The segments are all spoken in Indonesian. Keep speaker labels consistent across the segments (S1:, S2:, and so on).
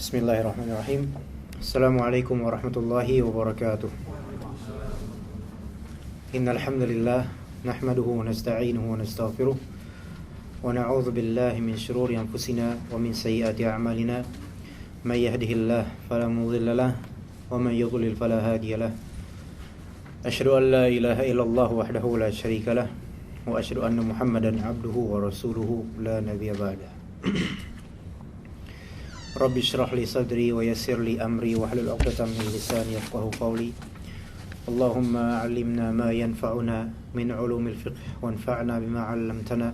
S1: Bismillahirrahmanirrahim. Assalamualaikum warahmatullahi wabarakatuh. Innal hamdalillah nahmaduhu wa nasta'inuhu wa nastaghfiruh wa na'udzu billahi min shururi anfusina wa min sayyiati a'malina. May yahdihillahu fala mudilla lahu wa man yudlil fala hadiya lahu. Asyhadu an la ilaha illallah wahdahu la syarika lahu wa asyhadu anna Muhammadan 'abduhu wa rasuluhu la nabiyya ba'da. Rabbi shrah li sadri wa yassir li amri wahlul 'uqdatam min lisani yafqahu qawli. Allahumma 'allimna ma yanfa'una min 'ulumil fiqh wanfa'na bima 'allamtana.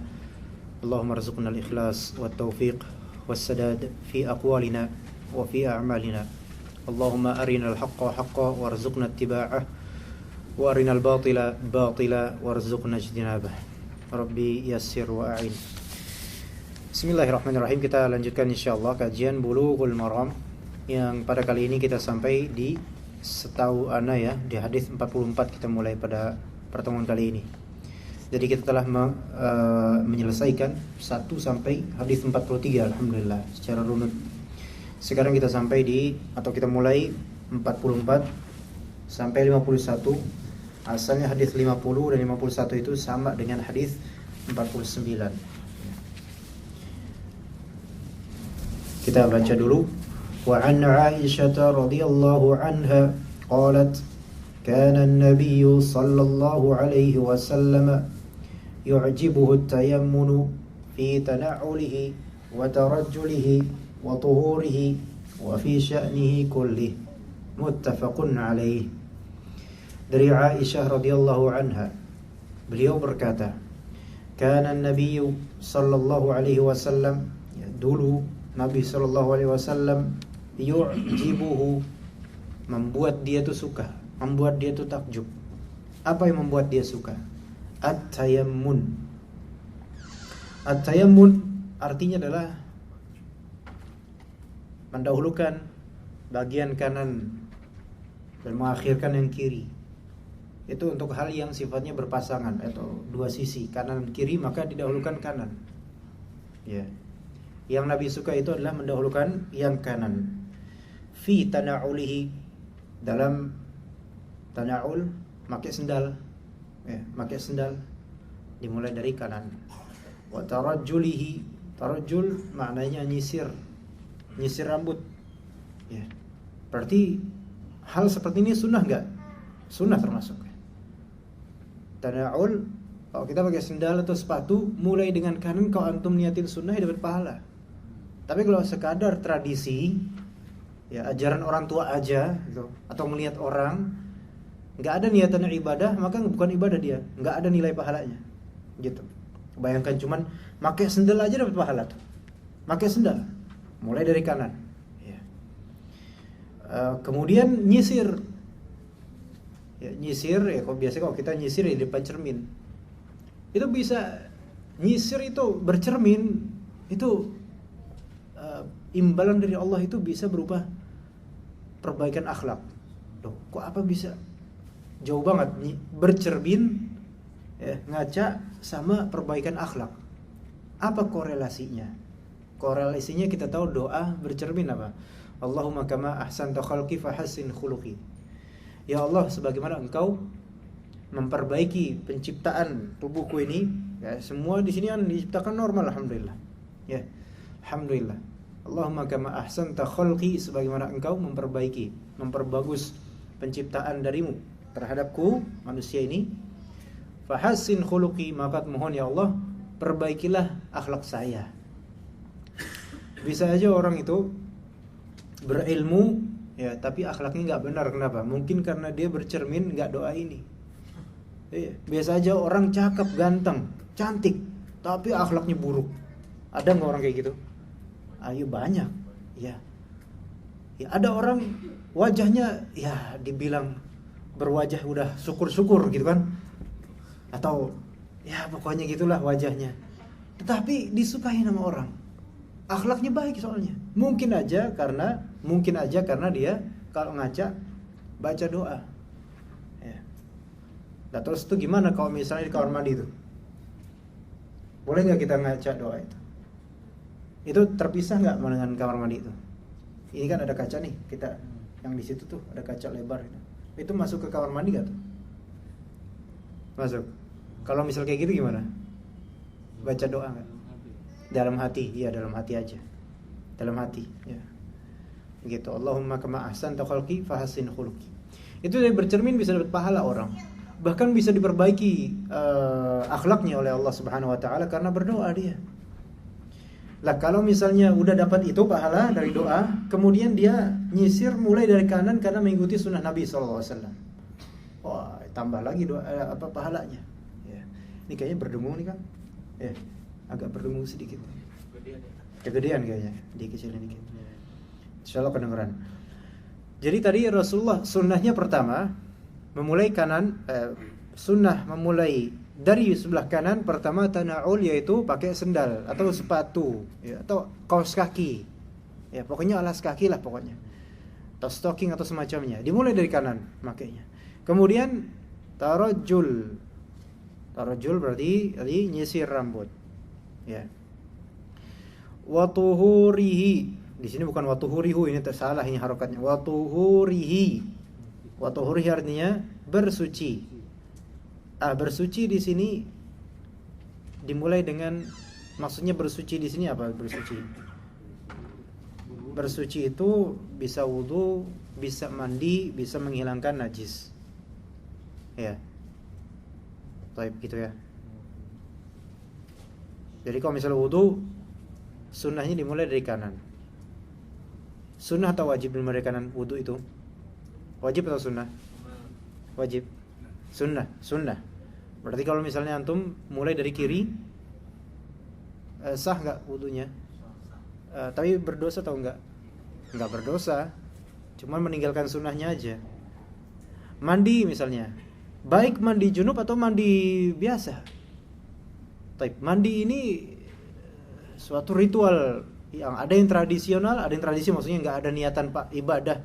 S1: Allahumma arzuqna al-ikhlas wat tawfiq was sadad fi aqwalina wa fi a'malina. Allahumma arinal haqqa haqqan warzuqna ittiba'ah wa arinal batila batila warzuqna ijtinabah. Rabbi yassir wa a'in. Bismillahirrahmanirrahim. Kita lanjutkan insyaallah kajian Bulughul Maram yang pada kali ini kita sampai di setahu ana ya di hadis 44 kita mulai pada pertemuan kali ini. Jadi kita telah menyelesaikan 1 sampai hadis 43 alhamdulillah secara runut. Sekarang kita sampai atau kita mulai 44 sampai 51. Asalnya hadis 50 dan 51 itu sama dengan hadis 49. Kita baca dulu. Wa an Aisyah radhiyallahu anha qalat kana an-nabiy sallallahu alaihi wasallam yu'jibuhu at-tayammunu fi tana'ulihi wa tarajjulihi wa tuhurihi wa fi sya'nihi kullih. Muttafaqun alaih. Dari Aisyah radhiyallahu anha, beliau berkata, kana an-nabiy sallallahu alaihi wasallam, dulu Nabi sallallahu alaihi wasallam yu'jibuhu, membuat dia tuh suka, membuat dia tuh takjub. Apa yang membuat dia suka? At-tayammun. At-tayammun artinya adalah mendahulukan bagian kanan dan mengakhirkan yang kiri. Itu untuk hal yang sifatnya berpasangan atau dua sisi, kanan dan kiri, maka didahulukan kanan. Ya. Yang Nabi suka itu adalah mendahulukan yang kanan. Fi tana'ulihi, dalam tana'ul pakai sendal. Pakai sendal dimulai dari kanan. Wa tarajjulihi, tarajjul maknanya nyisir rambut. Ya. Berarti hal seperti ini sunnah enggak? Sunnah termasuk. Tana'ul, kalau kita pakai sendal atau sepatu mulai dengan kanan, kalau antum niatin sunnah ya dapat pahala. Tapi kalau sekadar tradisi, ya ajaran orang tua aja gitu, atau melihat orang, nggak ada niatan ibadah, maka bukan ibadah dia, nggak ada nilai pahalanya, gitu. Bayangkan cuman pakai sendal aja dapat pahala tuh, pakai sendal, mulai dari kanan. Ya. Kemudian nyisir, ya nyisir, ya biasanya kalau kita nyisir di depan cermin, itu bisa nyisir itu bercermin itu. Imbalan dari Allah itu bisa berupa perbaikan akhlak. Loh, kok apa bisa jauh banget nih bercermin ya, ngaca sama perbaikan akhlak. Apa korelasinya? Korelasinya kita tahu doa bercermin apa? Allahumma kama ahsanta khalqi fahassin khuluqi. Ya Allah, sebagaimana Engkau memperbaiki penciptaan tubuhku ini, ya semua di sini kan diciptakan normal alhamdulillah. Ya. Alhamdulillah. Allahumma kama ahsanta khalqi, sebagaimana Engkau memperbagus penciptaan darimu terhadapku manusia ini. Fahassin khuluqi, maka mohon ya Allah perbaikilah akhlak saya. Bisa aja orang itu berilmu ya tapi akhlaknya enggak benar. Kenapa? Mungkin karena dia bercermin enggak doa ini. Biasa aja orang cakep, ganteng, cantik tapi akhlaknya buruk. Ada enggak orang kayak gitu? Ayo banyak, ya. Ya ada orang wajahnya ya dibilang berwajah udah syukur-syukur gitu kan, atau ya pokoknya gitulah wajahnya. Tetapi disukai sama orang, akhlaknya baik soalnya. Mungkin aja karena dia kalau ngaca baca doa. Ya. Nah terus itu gimana kalau misalnya di kamar mandi itu? Boleh nggak kita ngaca doa itu? Itu terpisah nggak dengan kamar mandi itu? ini kan ada kaca nih, kita yang di situ tuh ada kaca lebar gitu. Itu masuk ke kamar mandi gak tuh? Masuk. Kalau misal kayak gitu gimana? Baca doa nggak? Dalam hati, iya dalam hati aja. Dalam hati, ya. Gitu. Allahumma kama ahsanta khalqi fahassin khuluqi. Itu dari bercermin bisa dapat pahala orang. Bahkan bisa diperbaiki akhlaknya oleh Allah Subhanahu wa taala karena berdoa dia. Lah kalau misalnya udah dapat itu pahala dari doa, kemudian dia nyisir mulai dari kanan karena mengikuti sunnah Nabi sallallahu alaihi wasallam. Wah, tambah lagi doa pahalanya. Ya. Ini kayaknya berdengung nih, Kang. Ya, agak berdengung sedikit. Kegedean kayaknya, dikecilin dikit. Insyaallah kedengeran. Jadi tadi Rasulullah sunnahnya pertama memulai kanan, sunnah memulai dari sebelah kanan pertama tana'ul, yaitu pakai sendal atau sepatu, ya, atau kaos kaki, ya pokoknya alas kaki lah pokoknya, atau stocking atau semacamnya. Dimulai dari kanan makainya. Kemudian tarajul berarti tadi nyisir rambut, ya. Watuhurihi, di sini bukan watuhurihu, ini tersalah ini harokatnya. Watuhurihi artinya bersuci. Bersuci di sini dimulai dengan, maksudnya bersuci di sini apa bersuci? Bersuci itu bisa wudu, bisa mandi, bisa menghilangkan najis. Ya. Baik gitu ya. Jadi kalau misalnya wudu, sunnahnya dimulai dari kanan. Sunnah atau wajib dimulai dari kanan wudu itu? Wajib atau sunnah? Wajib. Sunnah. Berarti kalau misalnya antum mulai dari kiri, sah nggak wudunya? Tapi berdosa atau enggak? Enggak berdosa. Cuman meninggalkan sunnahnya aja. Mandi misalnya, baik mandi junub atau mandi biasa. Mandi ini suatu ritual yang ada yang tradisional, ada yang tradisi, maksudnya nggak ada niatan ibadah,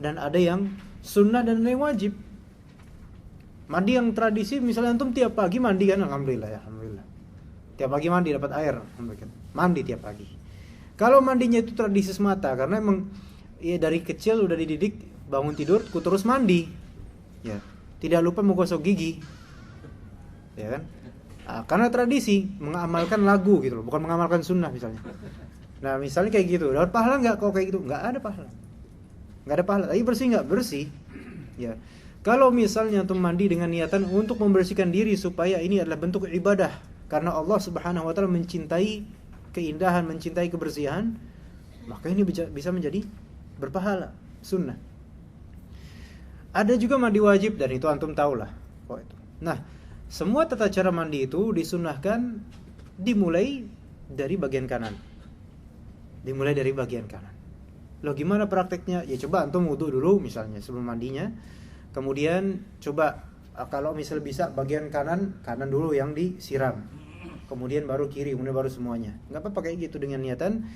S1: dan ada yang sunnah dan ada yang wajib. Mandi yang tradisi misalnya antum tiap pagi mandi kan, alhamdulillah. Tiap pagi mandi dapat air, mandi tiap pagi. Kalau mandinya itu tradisi semata karena emang ya dari kecil udah dididik bangun tidur ku terus mandi, ya tidak lupa menggosok gigi, ya kan? Karena tradisi mengamalkan lagu gitu loh, bukan mengamalkan sunnah misalnya. Nah misalnya kayak gitu, dapat pahala nggak kalau kayak gitu? Nggak ada pahala. Tapi bersih nggak? Bersih, ya. Kalau misalnya antum mandi dengan niatan untuk membersihkan diri supaya ini adalah bentuk ibadah karena Allah Subhanahu wa taala mencintai keindahan, mencintai kebersihan, maka ini bisa menjadi berpahala, sunnah. Ada juga mandi wajib dan itu antum tahulah. Nah, semua tata cara mandi itu disunnahkan dimulai dari bagian kanan. Loh gimana prakteknya? Ya coba antum wudu dulu misalnya sebelum mandinya. Kemudian coba kalau misal bisa bagian kanan dulu yang disiram. Kemudian baru kiri, kemudian baru semuanya. Enggak apa-apa kayak gitu dengan niatan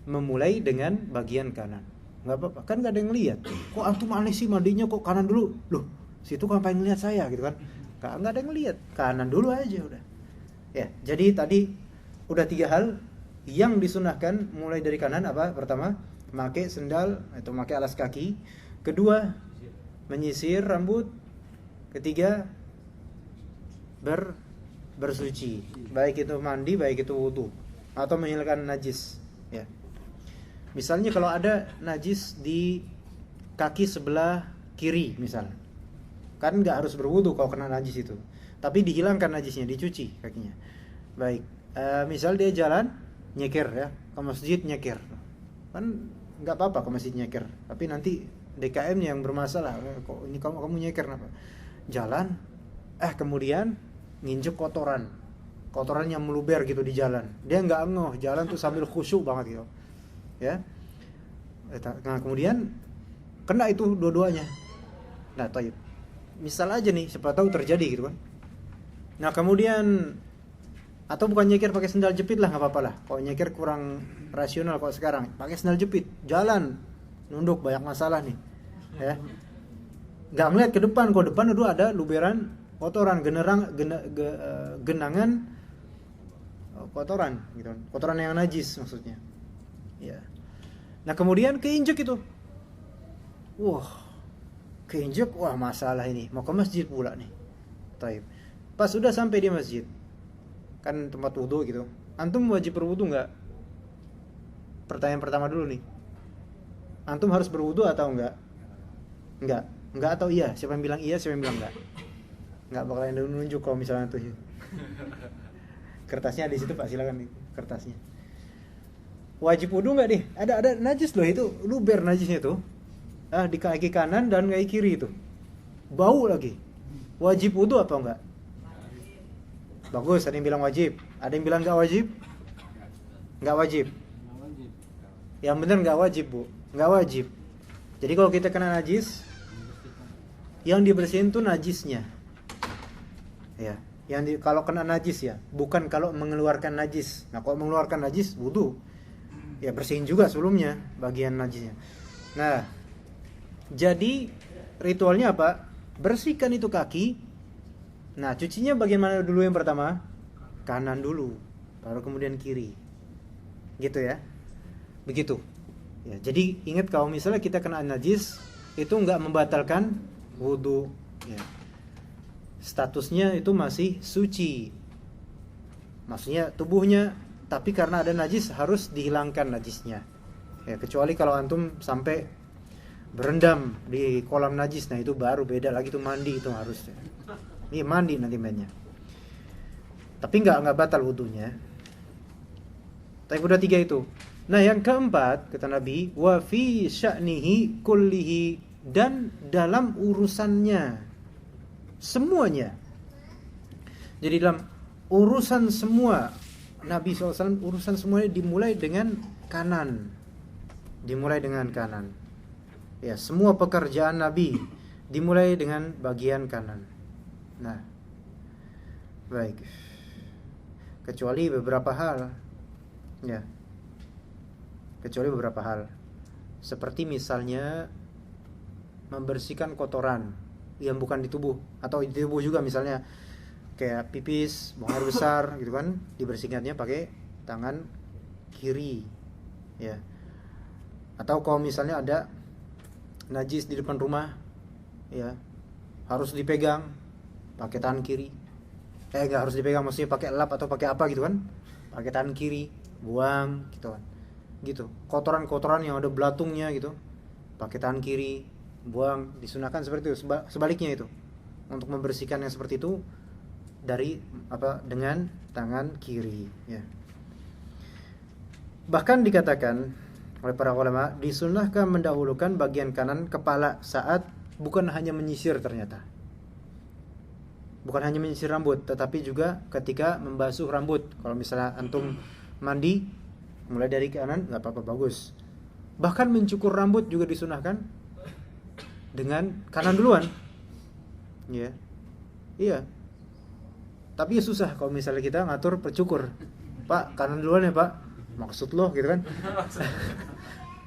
S1: memulai dengan bagian kanan. Enggak apa-apa, kan enggak ada yang lihat. Kok antum aneh sih mandinya kok kanan dulu? Loh, situ kan ngapain ngelihat saya gitu kan? Enggak ada yang lihat. Kanan dulu aja udah. Ya, jadi tadi udah 3 hal yang disunahkan mulai dari kanan apa? Pertama, pakai sendal atau pakai alas kaki. Kedua, menyisir rambut. Ketiga, bersuci, baik itu mandi, baik itu wudu atau menghilangkan najis, ya. Misalnya kalau ada najis di kaki sebelah kiri misal, kan nggak harus berwudu kalau kena najis itu, tapi dihilangkan najisnya, dicuci kakinya. Baik, misal dia jalan nyeker ya, ke masjid nyeker, kan nggak apa-apa ke masjid nyeker, tapi nanti DKM yang bermasalah, kok ini kamu nyeker kenapa? Jalan, kemudian nginjek kotoran yang meluber gitu di jalan. Dia nggak ngeh, jalan tuh sambil khusyuk banget gitu, ya. Nah kemudian kena itu dua-duanya. Nah taib. Misal aja nih, siapa tahu terjadi gitu kan. Nah kemudian atau bukan nyeker pakai sendal jepit lah, nggak apa-apa lah. Kalau nyeker kurang rasional kalau sekarang, pakai sendal jepit, jalan nunduk banyak masalah nih, ya. Nggak ngeliat ke depan, kalau depan itu ada luberan kotoran, genangan kotoran gitu. Kotoran yang najis maksudnya. Ya. Nah kemudian keinjek itu, wah keinjek, wah masalah ini, mau ke masjid pula nih. Taib. Pas sudah sampai di masjid, kan tempat wudhu gitu, antum wajib berwudhu nggak? Pertanyaan pertama dulu nih, antum harus berwudhu atau enggak? Enggak atau iya? Siapa yang bilang iya, siapa yang bilang enggak? Enggak bakalan nunjuk kalau misalnya tuh. Kertasnya di situ Pak, silakan nih kertasnya. Wajib wudhu enggak nih? Ada najis loh itu, luber najisnya tuh. Di kaki kanan dan kaki kiri itu. Bau lagi. Wajib wudhu apa enggak? Bagus, ada yang bilang wajib. Ada yang bilang enggak wajib? Enggak wajib. Yang benar enggak wajib, Bu. Enggak wajib. Jadi kalau kita kena najis, yang dibersihin tuh najisnya. Ya, kalau kena najis ya, bukan kalau mengeluarkan najis. Nah, kalau mengeluarkan najis wudu, ya bersihin juga sebelumnya bagian najisnya. Nah, jadi ritualnya apa? Bersihkan itu kaki. Nah, cucinya bagaimana dulu yang pertama? Kanan dulu, baru kemudian kiri. Gitu ya. Begitu. Ya, jadi ingat kalau misalnya kita kena najis, itu enggak membatalkan wudu. Ya. Statusnya itu masih suci. Maksudnya tubuhnya, tapi karena ada najis harus dihilangkan najisnya. Ya, kecuali kalau antum sampai berendam di kolam najis, nah itu baru beda lagi, itu mandi itu harusnya. Ini mandi nanti mainnya. Tapi enggak batal wudunya. Tapi udah 3 itu. Nah, yang keempat kata Nabi, wa fi sya'nihi kullihi, dan dalam urusannya semuanya. Jadi dalam urusan semua Nabi SAW, urusan semuanya dimulai dengan kanan. Dimulai dengan kanan. Ya, semua pekerjaan Nabi dimulai dengan bagian kanan. Nah, baik. Kecuali beberapa hal. Ya. Kecuali beberapa hal. Seperti misalnya membersihkan kotoran yang bukan di tubuh, atau di tubuh juga, misalnya kayak pipis, buang air besar gitu kan, dibersihkannya pakai tangan kiri. Ya. Atau kalau misalnya ada najis di depan rumah, ya, harus dipegang pakai tangan kiri. Enggak harus dipegang, maksudnya pakai lap atau pakai apa gitu kan, pakai tangan kiri, buang gitu kan. Gitu. Kotoran-kotoran yang ada belatungnya gitu, pakai tangan kiri, buang. Disunahkan seperti itu. Sebaliknya itu, untuk membersihkan yang seperti itu dengan tangan kiri, ya. Bahkan dikatakan oleh para ulama, disunahkan mendahulukan bagian kanan kepala saat bukan hanya menyisir, ternyata bukan hanya menyisir rambut, tetapi juga ketika membasuh rambut. Kalau misalnya antum mandi, mulai dari kanan nggak apa-apa, bagus. Bahkan mencukur rambut juga disunahkan dengan kanan duluan. Ya, iya. Tapi susah kalau misalnya kita ngatur pencukur. Pak, kanan duluan ya Pak. Maksud lo gitu kan?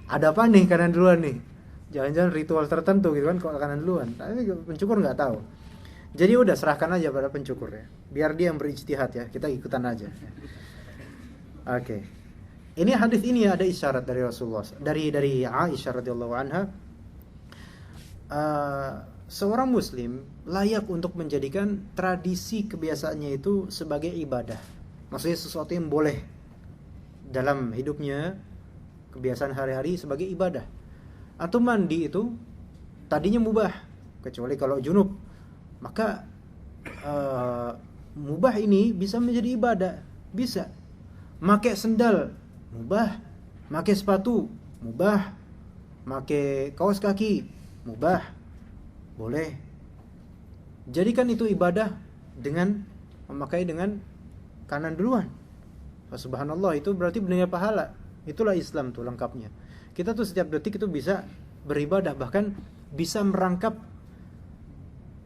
S1: Ada apa nih kanan duluan nih? Jangan-jangan ritual tertentu gitu kan kalau kanan duluan. Tapi pencukur nggak tahu. Jadi udah serahkan aja pada pencukur ya. Biar dia yang berijtihad ya. Kita ikutan aja. Oke. Ini hadis ini ada isyarat dari Rasulullah, dari Aisyah radhiyallahu anha. Seorang muslim layak untuk menjadikan tradisi kebiasaannya itu sebagai ibadah. Maksudnya sesuatu yang boleh dalam hidupnya, kebiasaan hari-hari sebagai ibadah. Atau mandi itu tadinya mubah, kecuali kalau junub. Maka mubah ini bisa menjadi ibadah. Bisa. Pakai sendal mubah, pakai sepatu mubah, pakai kaos kaki mubah, boleh. Jadikan itu ibadah dengan memakai dengan kanan duluan. Subhanallah, itu berarti benar pahala. Itulah Islam tuh lengkapnya. Kita tuh setiap detik itu bisa beribadah, bahkan bisa merangkap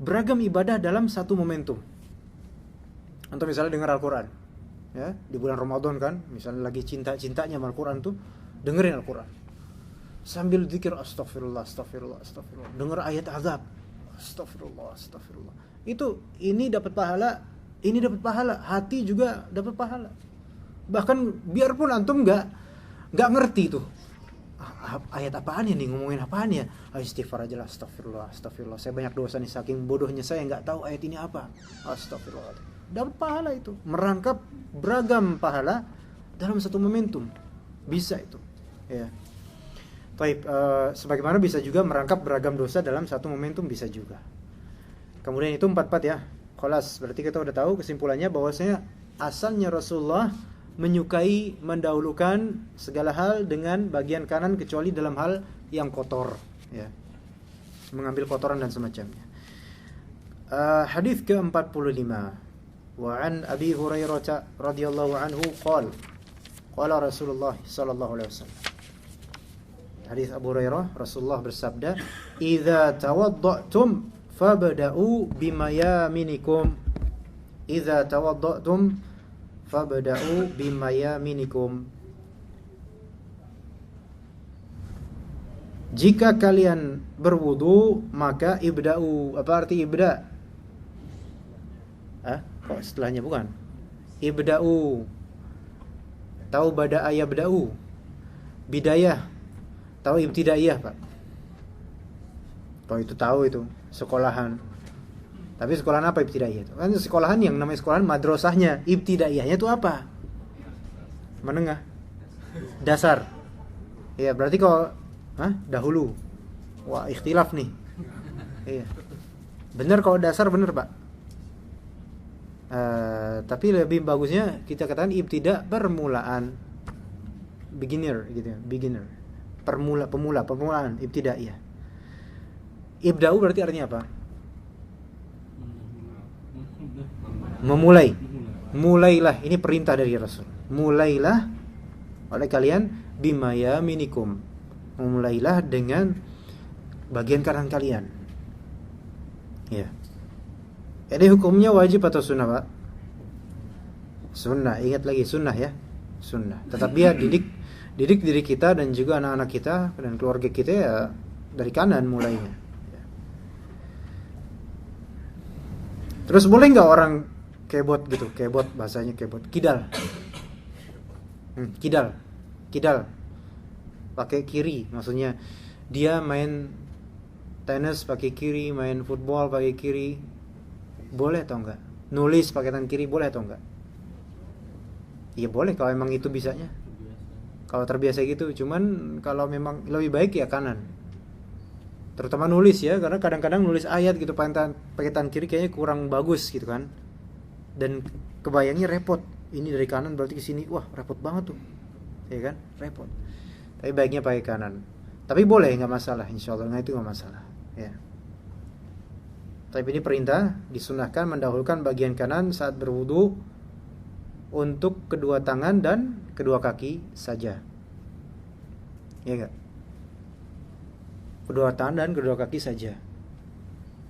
S1: beragam ibadah dalam satu momentum. Untuk misalnya dengar Al-Quran, ya, di bulan Ramadan kan, misalnya lagi cinta-cintanya sama Al-Quran tuh, dengerin Al-Quran sambil zikir astagfirullah, astagfirullah, astagfirullah, denger ayat azab, astagfirullah, astagfirullah. Ini dapat pahala, ini dapat pahala, hati juga dapat pahala. Bahkan biarpun antum nggak ngerti tuh ayat apaan ya nih, ngomongin apaan ya? Istighfar aja lah, astagfirullah. Saya banyak dosa nih, saking bodohnya saya nggak tahu ayat ini apa. Astagfirullah. Dapat pahala itu, merangkap beragam pahala dalam satu momentum. Bisa itu. Ya. Baik, sebagaimana bisa juga merangkap beragam dosa dalam satu momentum, bisa juga. Kemudian itu 4 ya. Kholas, berarti kita udah tahu kesimpulannya bahwasanya asalnya Rasulullah menyukai mendahulukan segala hal dengan bagian kanan kecuali dalam hal yang kotor, ya. Mengambil kotoran dan semacamnya. Hadis ke-45. Wa an Abi Hurairah radhiyallahu anhu qala Rasulullah sallallahu alaihi wasallam. Hadis Abu Hurairah, Rasulullah bersabda, "Idza tawadda'tum fabda'u bimayaminikum." Idza tawadda'tum fabda'u bimayaminikum. Jika kalian berwudu, maka ibda'u. Apa arti ibda'? Kok setelahnya bukan? Ibda'u. Tahu bada'a yabda'u? Bidayah. Tahu ibtidaiyah, Pak? Kalau itu tahu itu, sekolahan. Tapi sekolahan apa ibtidaiyah itu? Kan sekolahan yang namanya sekolahan madrasahnya. Ibtidaiyahnya itu apa? Menengah. Dasar. Iya, berarti kalau dahulu. Wah, ikhtilaf nih. Iya. Benar kalau dasar benar, Pak. Tapi lebih bagusnya kita katakan ibtida permulaan. Beginner gitu ya, beginner. Pemulaan, ibtidaiyah. Ibda'u berarti artinya apa? Memulai. Mulailah, ini perintah dari Rasul. Mulailah oleh kalian bimayaminikum. Memulailah dengan bagian kanan kalian. Ya. Jadi hukumnya wajib atau sunnah, Pak? Sunnah, ingat lagi sunnah ya. Sunnah. Tetap dia didik diri kita dan juga anak-anak kita dan keluarga kita ya dari kanan mulainya. Terus boleh nggak orang kebot gitu, kebot bahasanya kebot, kidal, kidal, pakai kiri, maksudnya dia main tenis pakai kiri, main football pakai kiri, boleh atau enggak? Nulis pakai tangan kiri boleh atau enggak? Iya boleh kalau emang itu bisanya. Kalau terbiasa gitu, cuman kalau memang lebih baik ya kanan. Terutama nulis ya, karena kadang-kadang nulis ayat gitu pakai tangan kiri kayaknya kurang bagus gitu kan. Dan kebayangnya repot. Ini dari kanan berarti ke sini, wah repot banget tuh. Ya kan? Repot. Tapi baiknya pakai kanan. Tapi boleh, nggak masalah, insyaallah. Nah itu nggak masalah. Ya. Tapi ini perintah disunahkan mendahulukan bagian kanan saat berwudu untuk kedua tangan dan kedua kaki saja. Ya enggak? Kedua tangan dan kedua kaki saja.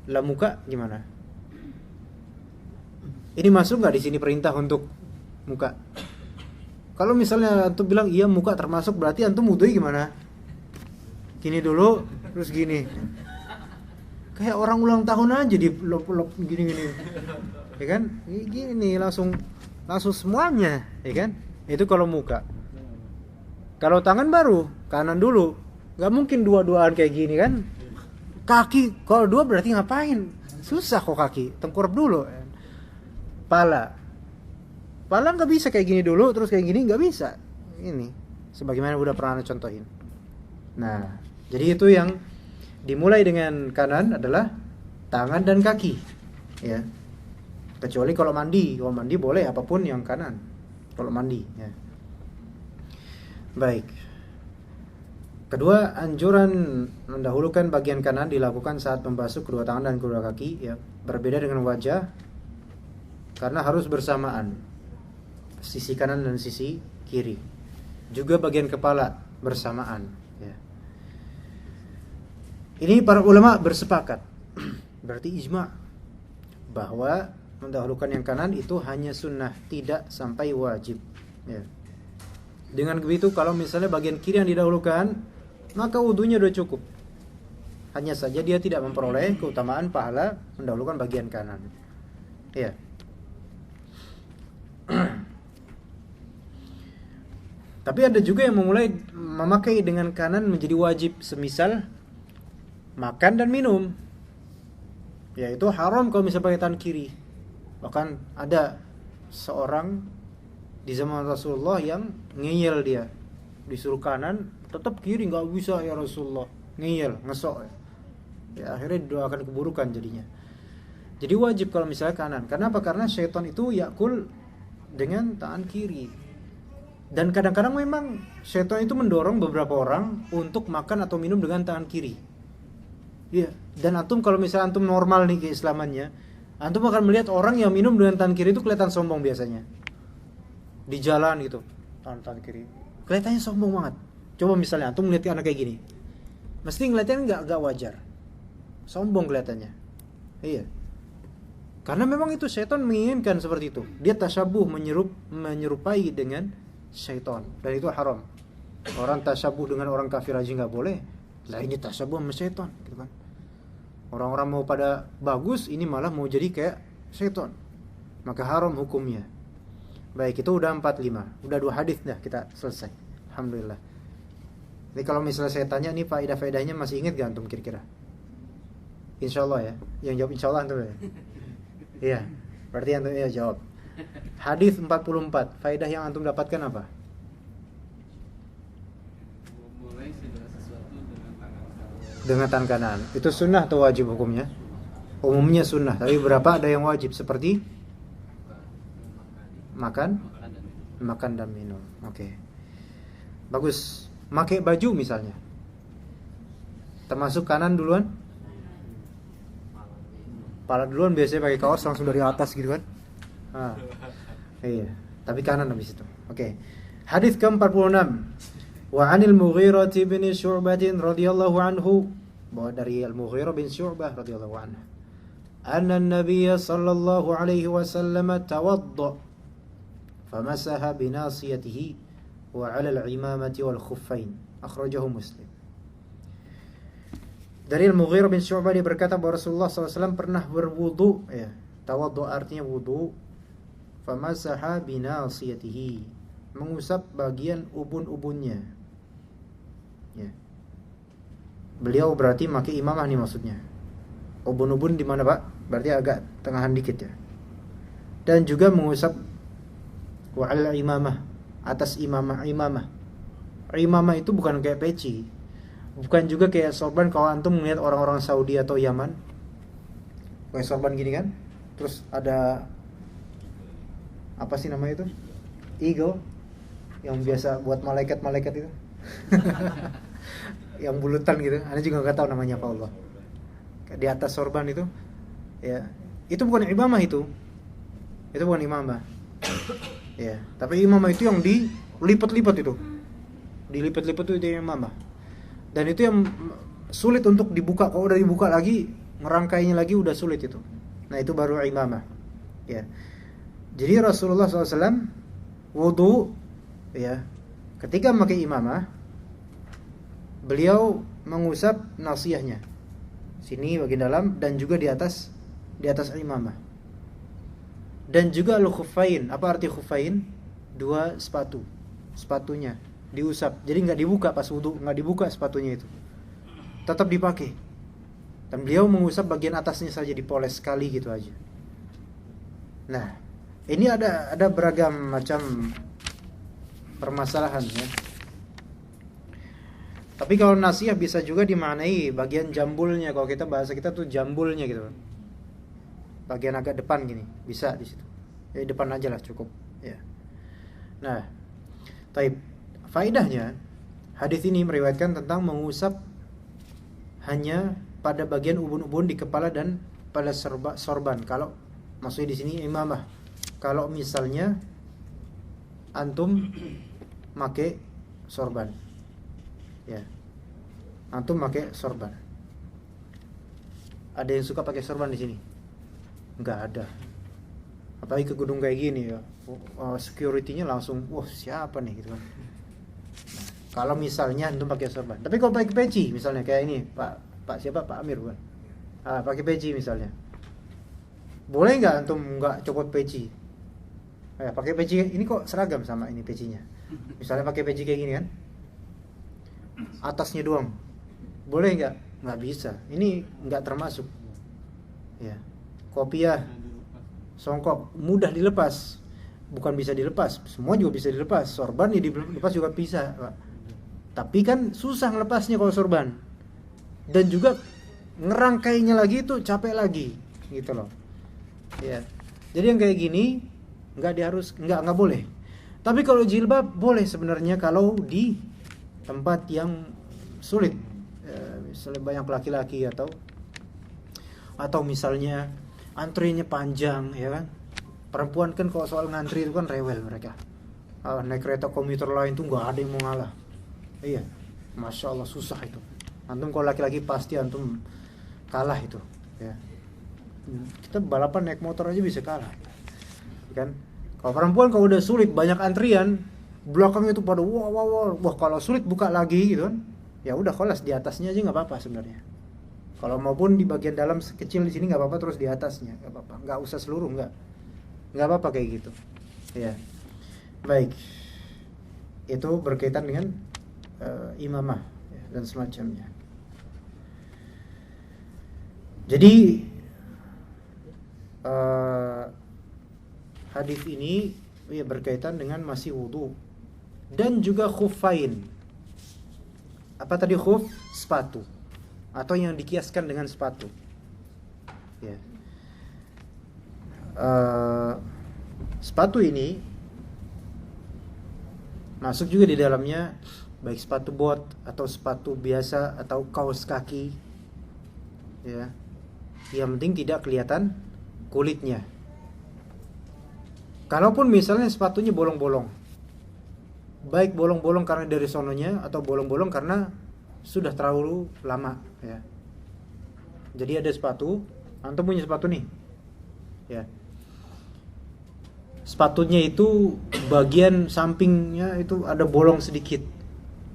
S1: Lah muka gimana? Ini masuk enggak di sini perintah untuk muka? Kalau misalnya antum bilang iya muka termasuk, berarti antum wudunya gimana? Gini dulu, terus gini. Kayak orang ulang tahun aja di lop gini-gini. Ya kan? Gini langsung semuanya, ya kan? Itu kalau muka. Kalau tangan baru kanan dulu. Gak mungkin dua-duaan kayak gini kan? Kaki kalau dua berarti ngapain? Susah kok kaki. Tengkurap dulu. Pala nggak bisa kayak gini dulu terus kayak gini, nggak bisa. Ini sebagaimana udah pernah contohin. Nah, jadi itu yang dimulai dengan kanan adalah tangan dan kaki, ya. Kecuali kalau mandi boleh apapun yang kanan. Kalau mandi, ya. Baik. Kedua, anjuran mendahulukan bagian kanan dilakukan saat membasuh kedua tangan dan kedua kaki, ya. Berbeda dengan wajah karena harus bersamaan. Sisi kanan dan sisi kiri. Juga bagian kepala bersamaan, ya. Ini para ulama bersepakat. Berarti ijma' bahwa mendahulukan yang kanan itu hanya sunnah, tidak sampai wajib, ya. Dengan begitu kalau misalnya bagian kiri yang didahulukan, maka wudunya udah cukup. Hanya saja dia tidak memperoleh keutamaan pahala mendahulukan bagian kanan, ya. Tapi ada juga yang memulai memakai dengan kanan menjadi wajib, semisal makan dan minum. Ya itu haram kalau misalnya pakai tangan kiri. Bahkan ada seorang di zaman Rasulullah yang ngeyel, dia disuruh kanan tetap kiri, nggak bisa ya Rasulullah, ngeyel, ngesok. Ya akhirnya didoakan keburukan jadinya. Jadi wajib kalau misalnya kanan. Kenapa? Karena syaitan itu yakul dengan tangan kiri. Dan kadang-kadang memang syaitan itu mendorong beberapa orang untuk makan atau minum dengan tangan kiri. Iya. Dan antum kalau misalnya antum normal nih keislamannya, antum akan melihat orang yang minum dengan tangan kiri itu kelihatan sombong biasanya. Di jalan gitu, tangan kiri. Kelihatannya sombong banget. Coba misalnya antum melihat anak kayak gini, mesti ngeliatnya nggak wajar. Sombong kelihatannya. Iya. Karena memang itu syaitan menginginkan seperti itu. Dia tasyabuh, menyerupai dengan syaitan, dan itu haram. Orang tasyabuh dengan orang kafir aja nggak boleh, lah ini tasyabuh sama syaitan gitu kan. Orang-orang mau pada bagus, ini malah mau jadi kayak syaitan, maka haram hukumnya. Baik, itu udah 45, udah 2 hadis dah kita selesai, alhamdulillah. Ini kalau misalnya saya tanya nih faedah-faedahnya masih ingat gak antum kira-kira? Insyaallah ya, yang jawab insyaallah antum ya. Iya, berarti antum ya jawab. Hadis 44, faedah yang antum dapatkan apa?
S2: Mulai segala sesuatu dengan tangan kanan.
S1: Dengan tangan kanan. Itu sunnah atau wajib hukumnya? Umumnya sunnah, tapi berapa ada yang wajib seperti makan dan minum. Oke. Bagus. Pakai baju misalnya. Termasuk kanan duluan? Pala duluan, biasanya pakai kaos langsung dari atas gitu kan? Iya, tapi kanan habis itu. Oke. Hadis ke-46. Wa 'anil Mughirah bin Syu'bah radhiyallahu anhu, bahwa dari Al-Mughirah bin Syu'bah radhiyallahu anhu, anna an-nabiy sallallahu alaihi wasallam tawadda famasaha bi nasiyatihi wa 'ala al-imamati wal khuffain. Akhrajahu Muslim. Dari Al-Mughirah bin Syu'bah, dia berkata bahwa Rasulullah SAW pernah berwudu, ya. Tawaddu artinya wudu. Famasaha binasiyatihi, mengusap bagian ubun-ubunnya. Ya. Beliau berarti pakai imamah nih maksudnya. Ubun-ubun di mana Pak? Berarti agak tengahan dikit ya. Dan juga mengusap wa'al imamah, atas imamah. Imamah itu bukan kayak peci, bukan juga kayak sorban. Kalau antum melihat orang-orang Saudi atau Yaman, kayak sorban gini kan, terus ada apa sih namanya itu? Eagle yang biasa buat malaikat-malaikat itu. Yang bulutan gitu. Ana juga enggak tahu namanya apa, Allah. Di atas sorban itu. Ya, itu bukan imamah itu. Itu bukan imamah. Ya, tapi imamah itu yang dilipat-lipat itu. Dilipat-lipat itu imamah. Dan itu yang sulit untuk dibuka. Kalau udah dibuka lagi, ngerangkainya lagi udah sulit itu. Nah, itu baru imamah. Ya. Jadi Rasulullah SAW wudu, ya, ketika memakai imamah, beliau mengusap nasiyahnya, sini bagian dalam, dan juga di atas imamah. Dan juga al-khuffain. Apa arti khuffain? 2 sepatu, sepatunya diusap. Jadi nggak dibuka pas wudu, nggak dibuka sepatunya itu, tetap dipakai. Dan beliau mengusap bagian atasnya saja, dipoles sekali gitu aja. Nah, ini ada beragam macam permasalahan ya. Tapi kalau nasiyah bisa juga dimaknai bagian jambulnya. Kalau kita bahasa kita tuh jambulnya gitu. Bagian agak depan gini, bisa di situ. Ya depan aja lah cukup ya. Nah, taib. Faedahnya, hadis ini meriwayatkan tentang mengusap hanya pada bagian ubun-ubun di kepala dan pada sorban. Kalau maksudnya di sini imamah. Kalau misalnya antum make sorban, ya, antum make sorban. Ada yang suka pakai sorban di sini? Enggak ada. Apalagi ke gunung kayak gini ya, security-nya langsung, wah siapa nih gitu kan. Nah, kalau misalnya antum pakai sorban, tapi kalau pakai peci misalnya kayak ini, Pak siapa? Pak Amir bukan? Pakai peci misalnya, boleh nggak antum nggak copot peci? Pakai peci ini kok seragam sama ini pecinya. Misalnya pakai peci kayak gini kan, atasnya doang, boleh nggak? Nggak bisa. Ini nggak termasuk. Ya, kopiah, songkok mudah dilepas, bukan bisa dilepas, semua juga bisa dilepas. Sorban ya dilepas juga bisa, Pak. Tapi kan susah ngelepasnya kalau sorban. Dan juga ngerangkainya lagi itu capek lagi, gitu loh. Ya. Jadi yang kayak gini nggak boleh. Tapi kalau jilbab boleh sebenarnya kalau di tempat yang sulit, misalnya banyak laki-laki atau misalnya antrinya panjang, ya kan. Perempuan kan kalau soal ngantri itu kan rewel mereka. Naik kereta komuter lain tuh nggak ada yang mau ngalah. Iya, masya Allah susah itu. Antum kalau laki-laki pasti antum kalah itu. Ya. Kita balapan naik motor aja bisa kalah, kan? Kalau perempuan kalau udah sulit banyak antrian, belakangnya itu pada wah kalau sulit buka lagi gitu kan. Ya udah kelas di atasnya aja nggak apa-apa sebenarnya. Kalau maupun di bagian dalam kecil di sini nggak apa-apa, terus di atasnya nggak apa-apa. Nggak usah seluruh, nggak apa-apa kayak gitu. Ya, baik. Itu berkaitan dengan imamah ya, dan semacamnya. Jadi hadis ini ya berkaitan dengan masih wudu dan juga khuffain. Apa tadi khuf? Sepatu atau yang dikiaskan dengan sepatu. Ya. Sepatu ini masuk juga di dalamnya baik sepatu bot atau sepatu biasa atau kaos kaki. Ya. Yang penting tidak kelihatan kulitnya. Kalaupun misalnya sepatunya bolong-bolong, baik bolong-bolong karena dari sononya atau bolong-bolong karena sudah terlalu lama, ya. Jadi ada sepatu, antum punya sepatu nih, ya. Sepatunya itu bagian sampingnya itu ada bolong sedikit,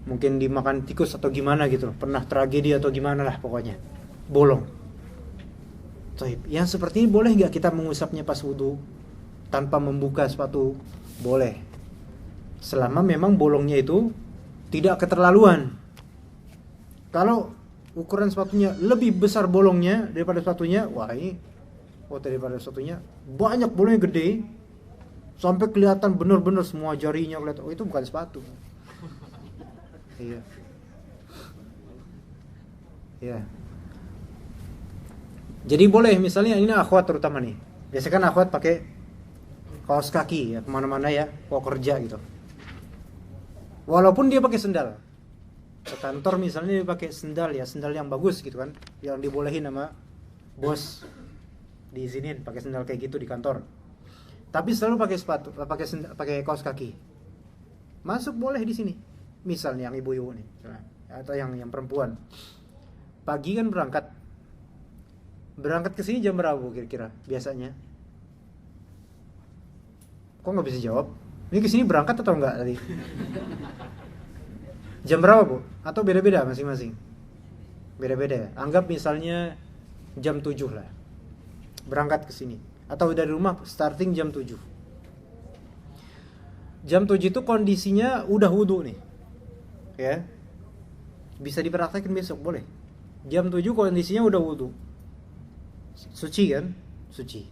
S1: mungkin dimakan tikus atau gimana gitu, pernah tragedi atau gimana lah pokoknya, bolong. Yang seperti ini boleh nggak kita mengusapnya pas wudu tanpa membuka sepatu? Boleh, selama memang bolongnya itu tidak keterlaluan. Kalau ukuran sepatunya lebih besar bolongnya daripada sepatunya, daripada sepatunya banyak bolongnya gede sampai kelihatan benar-benar semua jarinya kelihatan, itu bukan sepatu. Iya. Ya. Jadi boleh misalnya ini akhwat terutama nih. Biasanya kan akhwat pakai kaos kaki ya kemana-mana ya, mau kerja gitu. Walaupun dia pakai sendal. Ke kantor misalnya dia pakai sendal ya, sendal yang bagus gitu kan, yang dibolehin sama bos, diizinin pakai sendal kayak gitu di kantor. Tapi selalu pakai sepatu, pakai kaos kaki. Masuk boleh di sini. Misalnya yang ibu-ibu nih, atau yang perempuan. Pagi kan berangkat ke sini jam berapa Bu kira-kira biasanya? Kok nggak bisa jawab? Ini ke sini berangkat atau enggak tadi? Jam berapa Bu? Atau beda-beda masing-masing? Beda-beda ya. Anggap misalnya jam 7 lah. Berangkat ke sini. Atau dari rumah starting jam 7. Jam 7 itu kondisinya udah wudu nih. Ya. Bisa dipraktekin besok boleh. Jam 7 kondisinya udah wudu. Suci kan? Suci.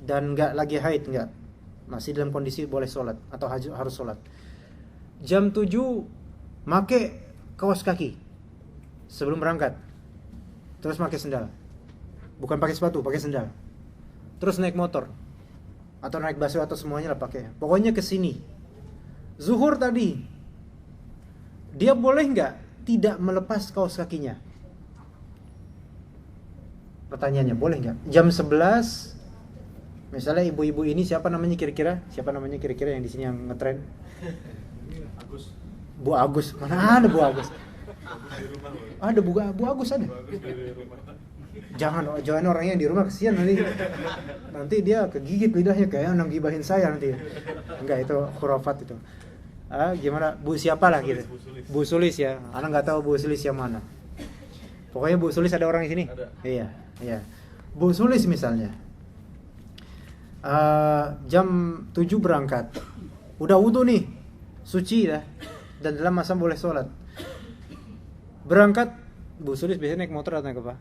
S1: Dan enggak lagi haid, enggak. Masih dalam kondisi boleh sholat atau harus sholat. Jam 7 make kaos kaki sebelum berangkat. Terus pakai sendal. Bukan pakai sepatu, pakai sendal. Terus naik motor atau naik busway atau semuanya lah pakai. Pokoknya ke sini. Zuhur tadi. Dia boleh enggak tidak melepas kaos kakinya? Pertanyaannya, boleh nggak? Jam 11, misalnya ibu-ibu ini siapa namanya kira-kira yang di sini yang ngetren?
S2: Agus.
S1: Bu Agus, mana ada Bu Agus? Ada Bu Agus ada. Jangan orangnya yang di rumah, kesian nanti dia kegigit lidahnya kayak orang gibahin saya nanti. Enggak, itu khurafat itu. Gimana Bu siapa lah gitu? Bu Sulis ya. Anak nggak tahu Bu Sulis yang mana. Pokoknya Bu Sulis ada orang di sini.
S2: Ada.
S1: Iya. Bu Sulis misalnya. Jam 7 berangkat. Udah wudu nih. suci ya, dan dalam masa boleh sholat. Berangkat, Bu Sulis biasanya naik motor atau naik apa?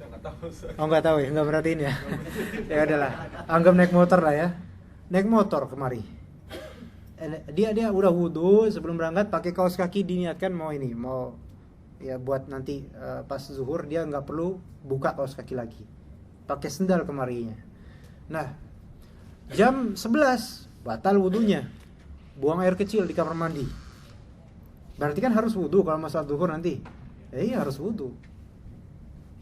S2: Saya nggak tahu.
S1: Oh nggak tahu ya, nggak perhatiin ya. Ya udahlah, anggap naik motor lah ya. Naik motor kemari. Dia udah wudhu sebelum berangkat, pakai kaos kaki, diniatkan mau ya buat nanti pas zuhur dia nggak perlu buka kaos kaki lagi. Pakai sendal kemarinya. Nah, jam 11 batal wudhunya. Buang air kecil di kamar mandi. Berarti kan harus wudhu kalau masalah zuhur nanti. Iya harus wudhu.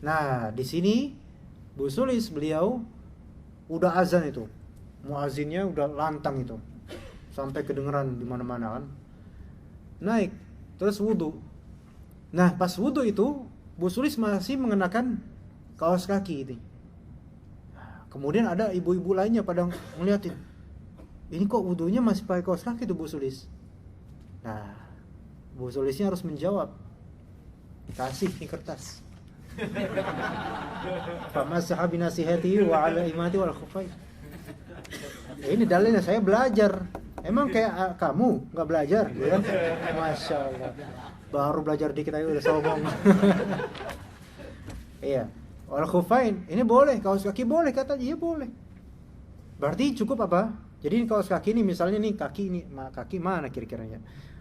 S1: Nah, di sini Bu Sulis beliau udah azan itu. Muazinnya udah lantang itu. Sampai kedengeran di mana-mana kan. Naik, terus wudhu. Nah, pas wudhu itu Bu Sulis masih mengenakan kaos kaki ini. Kemudian ada ibu-ibu lainnya pada ngeliatin. Ini kok wudhunya masih pakai kaos kaki tuh Bu Sulis. Nah, Bu Sulisnya harus menjawab. Kasih nih kertas. Famasaha binasihati wa ala imati wal khufai. Ini dalilnya, saya belajar. Emang kayak kamu nggak belajar, ya? Masya Allah. Baru belajar dikit aja udah sombong. Iya. Wal khufain, ini boleh, kaos kaki boleh, kata iya boleh. Berarti cukup apa? Jadi kaos kaki ini misalnya nih kaki mana kira-kiranya?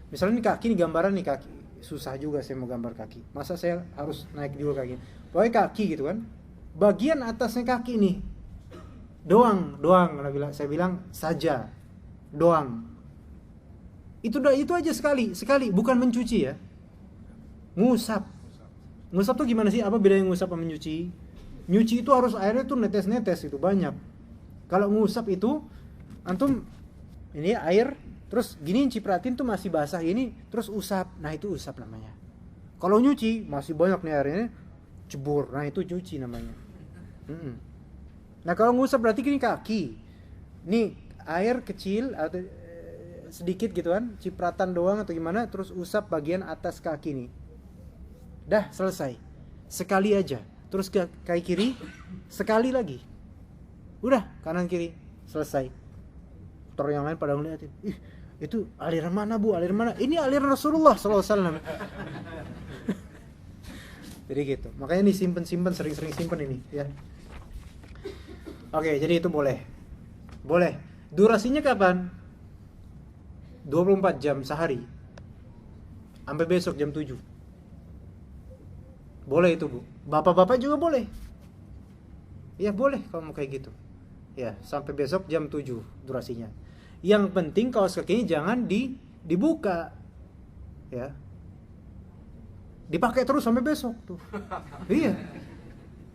S1: Misalnya nih kaki nih gambaran nih kaki. Susah juga saya mau gambar kaki. Masa saya harus naik dulu kaki? Pokoknya kaki gitu kan. Bagian atasnya kaki nih. Doang, saya bilang saja. Doang. Itu aja sekali, bukan mencuci ya. Ngusap tuh gimana sih? Apa bedanya ngusap sama menyuci? Nyuci itu harus airnya tuh netes-netes itu banyak. Kalau ngusap itu antum ini air terus gini cipratin tuh masih basah ini terus usap. Nah, itu usap namanya. Kalau nyuci masih banyak nih airnya cebur. Nah, itu cuci namanya. Nah, kalau ngusap berarti gini kaki. Nih air kecil atau sedikit gitu kan, cipratan doang atau gimana, terus usap bagian atas kaki nih. Dah selesai. Sekali aja. Terus ke kaki kiri, sekali lagi. Udah, kanan kiri, selesai. Motor yang lain pada ngeliatin. Ih, itu aliran mana Bu? Aliran mana? Ini aliran Rasulullah SAW. Jadi gitu. Makanya nih simpen, sering-sering simpen ini ya. Oke, jadi itu boleh. Boleh. Durasinya kapan? 24 jam sehari. Sampai besok jam 7. Boleh itu Bu. Bapak-bapak juga boleh. Ya boleh kalau mau kayak gitu. Ya, sampai besok jam 7 durasinya. Yang penting kaos kakinya jangan dibuka. Ya. Dipakai terus sampai besok tuh. Iya.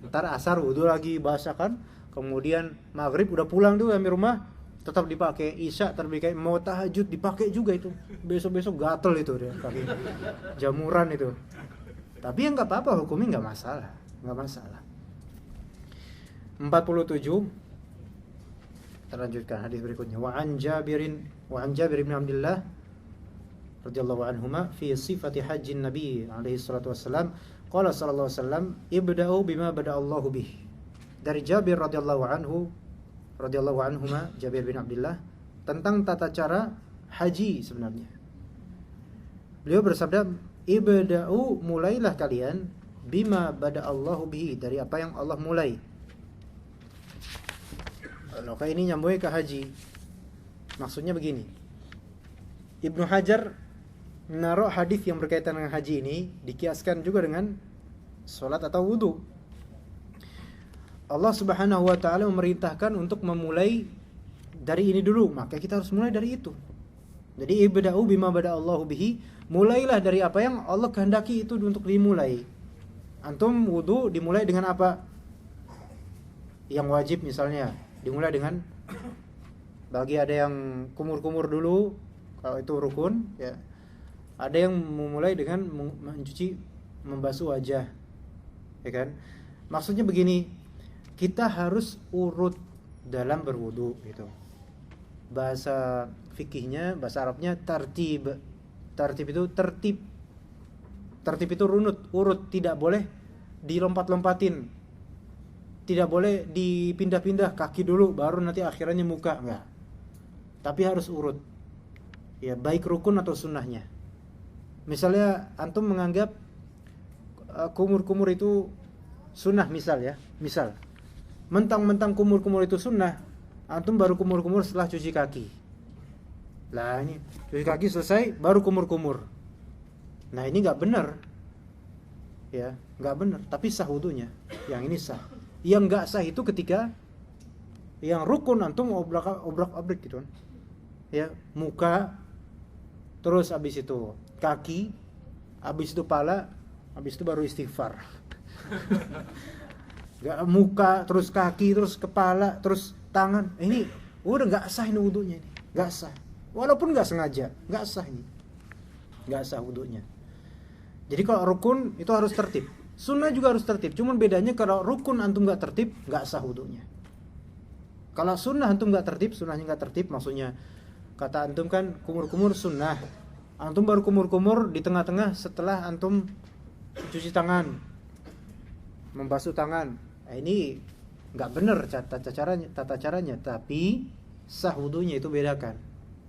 S1: Ntar asar wudu lagi basah kan. Kemudian maghrib udah pulang tuh sampai rumah tetap dipakai. Isya terbikai mau tahajud dipakai juga itu. Besok-besok gatel itu dia kaki. Jamuran itu. Tapi ya nggak apa-apa, hukumnya nggak masalah. 47. Terlanjutkan hadis berikutnya. Wa an Jabir bin Abdullah radhiyallahu anhuma fi sifati hajjin Nabi alaihi salatu wassalam qala sallallahu alaihi wasallam ibda'u bima bada Allahu bih. Dari Jabir radhiyallahu anhuma, Jabir bin Abdullah, tentang tata cara haji sebenarnya. Beliau bersabda, ibda'u, mulailah kalian bima bada Allahu bihi, dari apa yang Allah mulai. Kalau kayak ini nyambungnya ke haji. Maksudnya begini. Ibnu Hajar menaruh hadis yang berkaitan dengan haji ini dikiaskan juga dengan sholat atau wudu. Allah Subhanahu wa taala memerintahkan untuk memulai dari ini dulu, maka kita harus mulai dari itu. Jadi ibda'u bima bada Allahu bihi, mulailah dari apa yang Allah kehendaki itu untuk dimulai. Antum wudu dimulai dengan apa? Yang wajib misalnya dimulai dengan, bagi ada yang kumur-kumur dulu, kalau itu rukun ya. Ada yang memulai dengan mencuci, membasuh wajah, ya kan? Maksudnya begini, kita harus urut dalam berwudu gitu. Bahasa fikihnya, bahasa Arabnya tartib. Tartib itu tertib. Tertib itu urut, tidak boleh dilompat-lompatin. Tidak boleh dipindah-pindah kaki dulu baru nanti akhirannya muka, enggak. Tapi harus urut. Ya, baik rukun atau sunnahnya. Misalnya antum menganggap kumur-kumur itu sunnah misal ya. Misal mentang-mentang kumur-kumur itu sunnah, antum baru kumur-kumur setelah cuci kaki. Lah ini cuci kaki selesai baru kumur-kumur. Nah ini nggak benar, ya nggak benar. Tapi sah wudunya, yang ini sah. Yang nggak sah itu ketika yang rukun antum obrak-abrik gitu kan. Ya muka, terus habis itu kaki, habis itu pala, habis itu baru istighfar. Gak muka, terus kaki, terus kepala, terus tangan. Ini udah nggak sah ini wudunya ini, nggak sah. Walaupun nggak sengaja, nggak sah ini, nggak sah wudunya. Jadi kalau rukun itu harus tertib, sunnah juga harus tertib. Cuman bedanya kalau rukun antum nggak tertib, nggak sah wudunya. Kalau sunnah antum nggak tertib, sunnahnya nggak tertib, maksudnya kata antum kan kumur-kumur sunnah. Antum baru kumur-kumur di tengah-tengah setelah antum cuci tangan, membasuh tangan. Nah, ini nggak benar tata caranya, tapi sah wudunya itu bedakan.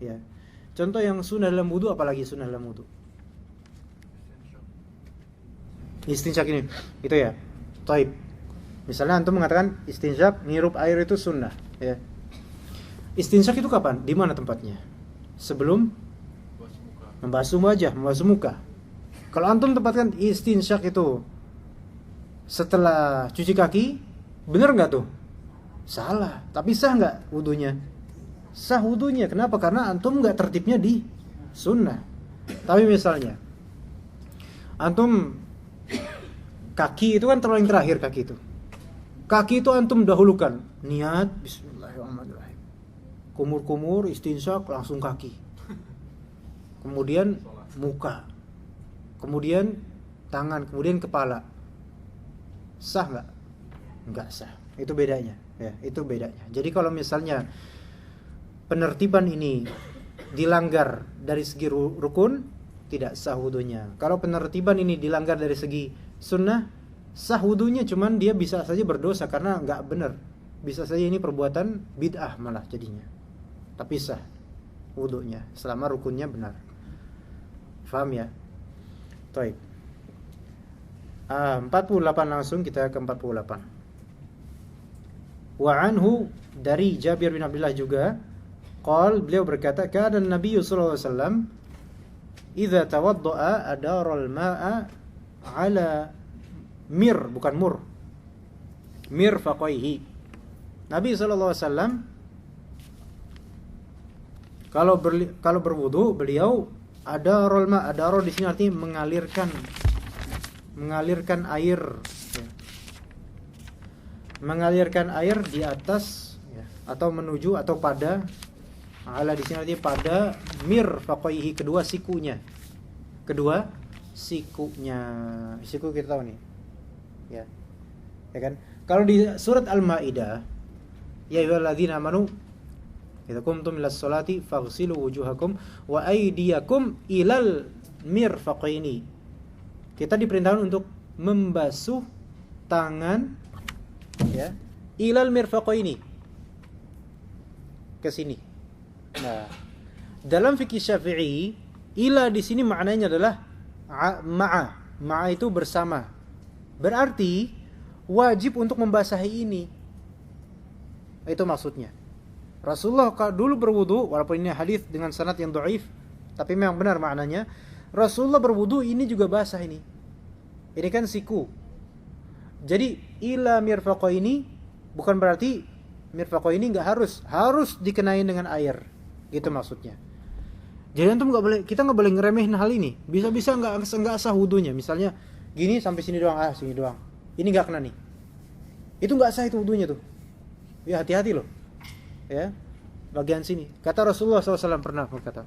S1: Ya. Contoh yang sunnah dalam wudu, apalagi sunnah dalam wudu. Istinsyak ini, gitu ya. Taib. Misalnya antum mengatakan istinsyak ngirup air itu sunnah, ya. Istinsyak itu kapan? Di mana tempatnya? Sebelum membasuh wajah, membasuh muka. Kalau antum tempatkan istinsyak itu setelah cuci kaki, benar nggak tuh? Salah. Tapi sah nggak wudunya? Sah wudunya. Kenapa? Karena antum nggak tertibnya di sunnah. Tapi misalnya antum kaki itu kan terlalu terakhir kaki itu. Kaki itu antum dahulukan niat bismillahirrahmanirrahim. Kumur-kumur istinsyak langsung kaki. Kemudian muka. Kemudian tangan, kemudian kepala. Sah nggak? Nggak sah. Itu bedanya. Ya, itu bedanya. Jadi kalau misalnya penertiban ini dilanggar dari segi rukun, tidak sah wudunya. Kalau penertiban ini dilanggar dari segi sunnah, sah wudunya, cuman dia bisa saja berdosa karena nggak benar. Bisa saja ini perbuatan bid'ah malah jadinya. Tapi sah wudunya selama rukunnya benar. Faham ya? Baik. 48 langsung kita ke 48. Wa anhu dari Jabir bin Abdullah juga, beliau berkata, kana Nabi sallallahu alaihi wasallam idza tawaddaa adara al-ma'a ala bukan mur. Mirfaqaihi. Nabi sallallahu alaihi wasallam kalau berwudu beliau adarul ma, adaro di sini artinya mengalirkan air, ya. Mengalirkan air di atas, ya, atau menuju atau pada, ala di sini artinya pada mirfaqaihi, kedua sikunya. Siku kita tahu nih. Ya. Ya kan? Kalau di surat Al-Maidah, ya ayyuhalladzina amanu idza qumtum ilas sholati faghsilu wujuhakum wa aydiyakum ilal mirfaqaini. Kita diperintahkan untuk membasuh tangan, ya, ilal mirfaqaini, ke sini. Nah, dalam fikih Syafi'i, ila di sini maknanya adalah ma'a itu bersama. Berarti wajib untuk membasahi ini. Itu maksudnya. Rasulullah dulu berwudu, walaupun ini hadis dengan sanad yang dhaif, tapi memang benar maknanya. Rasulullah berwudu ini juga basah ini. Ini kan siku. Jadi ila mirfaqaini bukan berarti mirfaqaini enggak harus dikenain dengan air. Gitu maksudnya. Jadi antum kita enggak boleh ngeremehin hal ini. Bisa-bisa enggak sah wudunya. Misalnya gini sampai sini doang, sini doang. Ini enggak kena nih. Itu enggak sah itu wudunya tuh. Ya hati-hati loh. Ya, bagian sini. Kata Rasulullah SAW pernah berkata,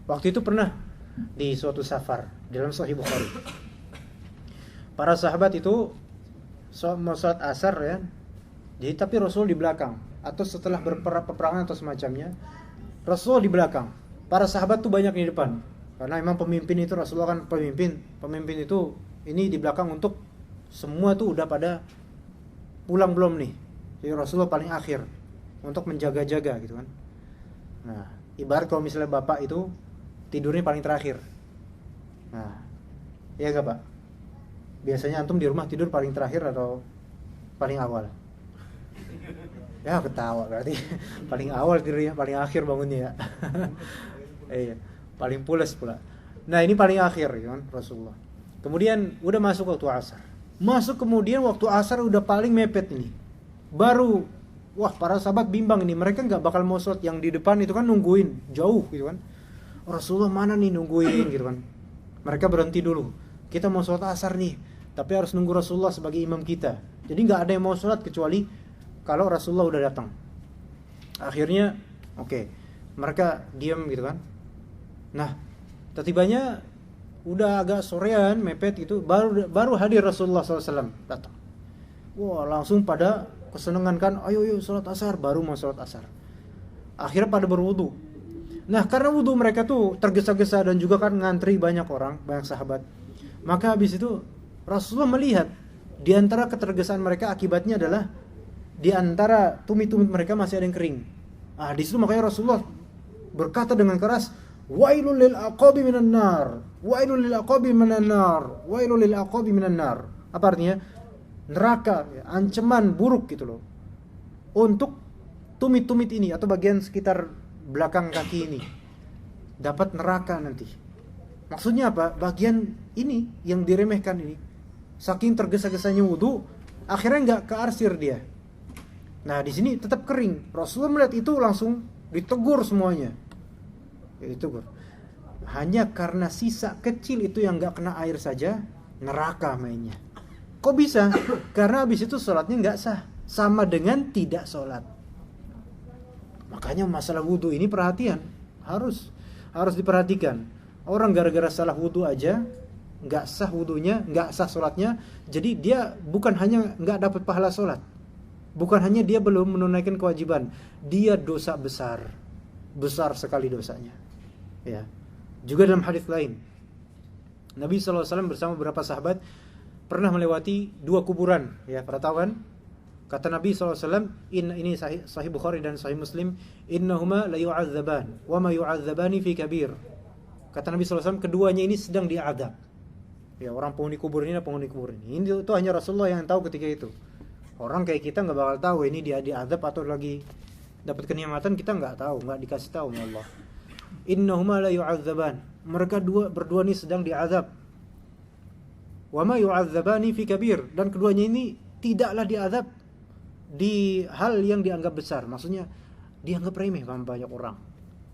S1: waktu itu pernah di suatu safar dalam Sahih Bukhari. Para sahabat itu mau sholat asar, ya. Jadi tapi Rasul di belakang, atau setelah berpeperangan atau semacamnya, Rasul di belakang. Para sahabat tuh banyak di depan. Karena memang pemimpin itu, Rasulullah kan pemimpin. Pemimpin itu ini di belakang untuk semua tuh udah pada pulang belum nih. Jadi Rasulullah paling akhir untuk menjaga-jaga gitu kan. Nah, Ibarat kalau misalnya bapak itu tidurnya paling terakhir. Nah, iya gak Pak? Biasanya antum di rumah tidur paling terakhir atau paling awal? Ya ketawa berarti paling awal tidurnya, paling akhir bangunnya ya. Iya, paling pules pula. Nah ini paling akhir ya kan Rasulullah. Kemudian udah masuk waktu asar. Masuk kemudian waktu asar udah paling mepet ini. Baru, wah para sahabat bimbang ini, mereka nggak bakal mau sholat. Yang di depan itu kan nungguin jauh gitu kan. Rasulullah mana nih nungguin gitu kan. Mereka berhenti dulu. Kita mau sholat asar nih, tapi harus nunggu Rasulullah sebagai imam kita. Jadi nggak ada yang mau sholat kecuali kalau Rasulullah udah datang. Akhirnya, oke, mereka diam gitu kan. Nah, tibanya udah agak sorean, mepet gitu, baru hadir Rasulullah SAW datang. Wah, langsung pada kesenangan kan, ayo sholat asar, baru mau sholat asar. Akhirnya pada berwudu. Nah, karena wudu mereka tuh tergesa-gesa dan juga kan ngantri banyak orang, banyak sahabat. Maka habis itu Rasulullah melihat di antara ketergesaan mereka akibatnya adalah di antara tumit-tumit mereka masih ada yang kering. Ah, di situ makanya Rasulullah berkata dengan keras, "Wailul lil aqabi minan nar. Wailul lil aqabi minan nar. Wailul lil aqabi minan nar." Apa artinya? Neraka, ya, ancaman buruk gitu loh. Untuk tumit-tumit ini atau bagian sekitar belakang kaki ini dapat neraka nanti. Maksudnya apa? Bagian ini yang diremehkan ini, saking tergesa-gesanya wudu, akhirnya nggak kearsir dia. Nah di sini tetap kering. Rasulullah melihat itu langsung ditegur semuanya. Ya, ditegur. Hanya karena sisa kecil itu yang nggak kena air saja, neraka mainnya. Kok bisa? Karena habis itu sholatnya nggak sah, sama dengan tidak sholat. Makanya masalah wudu ini perhatian, harus diperhatikan. Orang gara-gara salah wudu aja nggak sah wudunya, nggak sah sholatnya. Jadi dia bukan hanya nggak dapat pahala sholat, bukan hanya dia belum menunaikan kewajiban, dia dosa besar sekali dosanya. Ya, juga dalam hadis lain, Nabi SAW bersama beberapa sahabat pernah melewati 2 kuburan. Ya, pada tahu kan? Kata Nabi SAW, ini sahih Bukhari dan sahih Muslim, innahuma la yu'adzaban wa ma yu'adzabani fi kabir. Kata Nabi SAW, keduanya ini sedang diadab. Ya, orang penghuni kubur ini dan penghuni kubur ini. Ini itu hanya Rasulullah yang tahu ketika itu. Orang kayak kita nggak bakal tahu ini dia diadab atau lagi dapat kenikmatan, kita nggak tahu, nggak dikasih tahu oleh Allah. Innahuma la yu'adzaban. Mereka berdua ini sedang diadab. Wa ma yu'adzabani fi kabir, dan keduanya ini tidaklah diadab di hal yang dianggap besar. Maksudnya dianggap remeh sama banyak orang.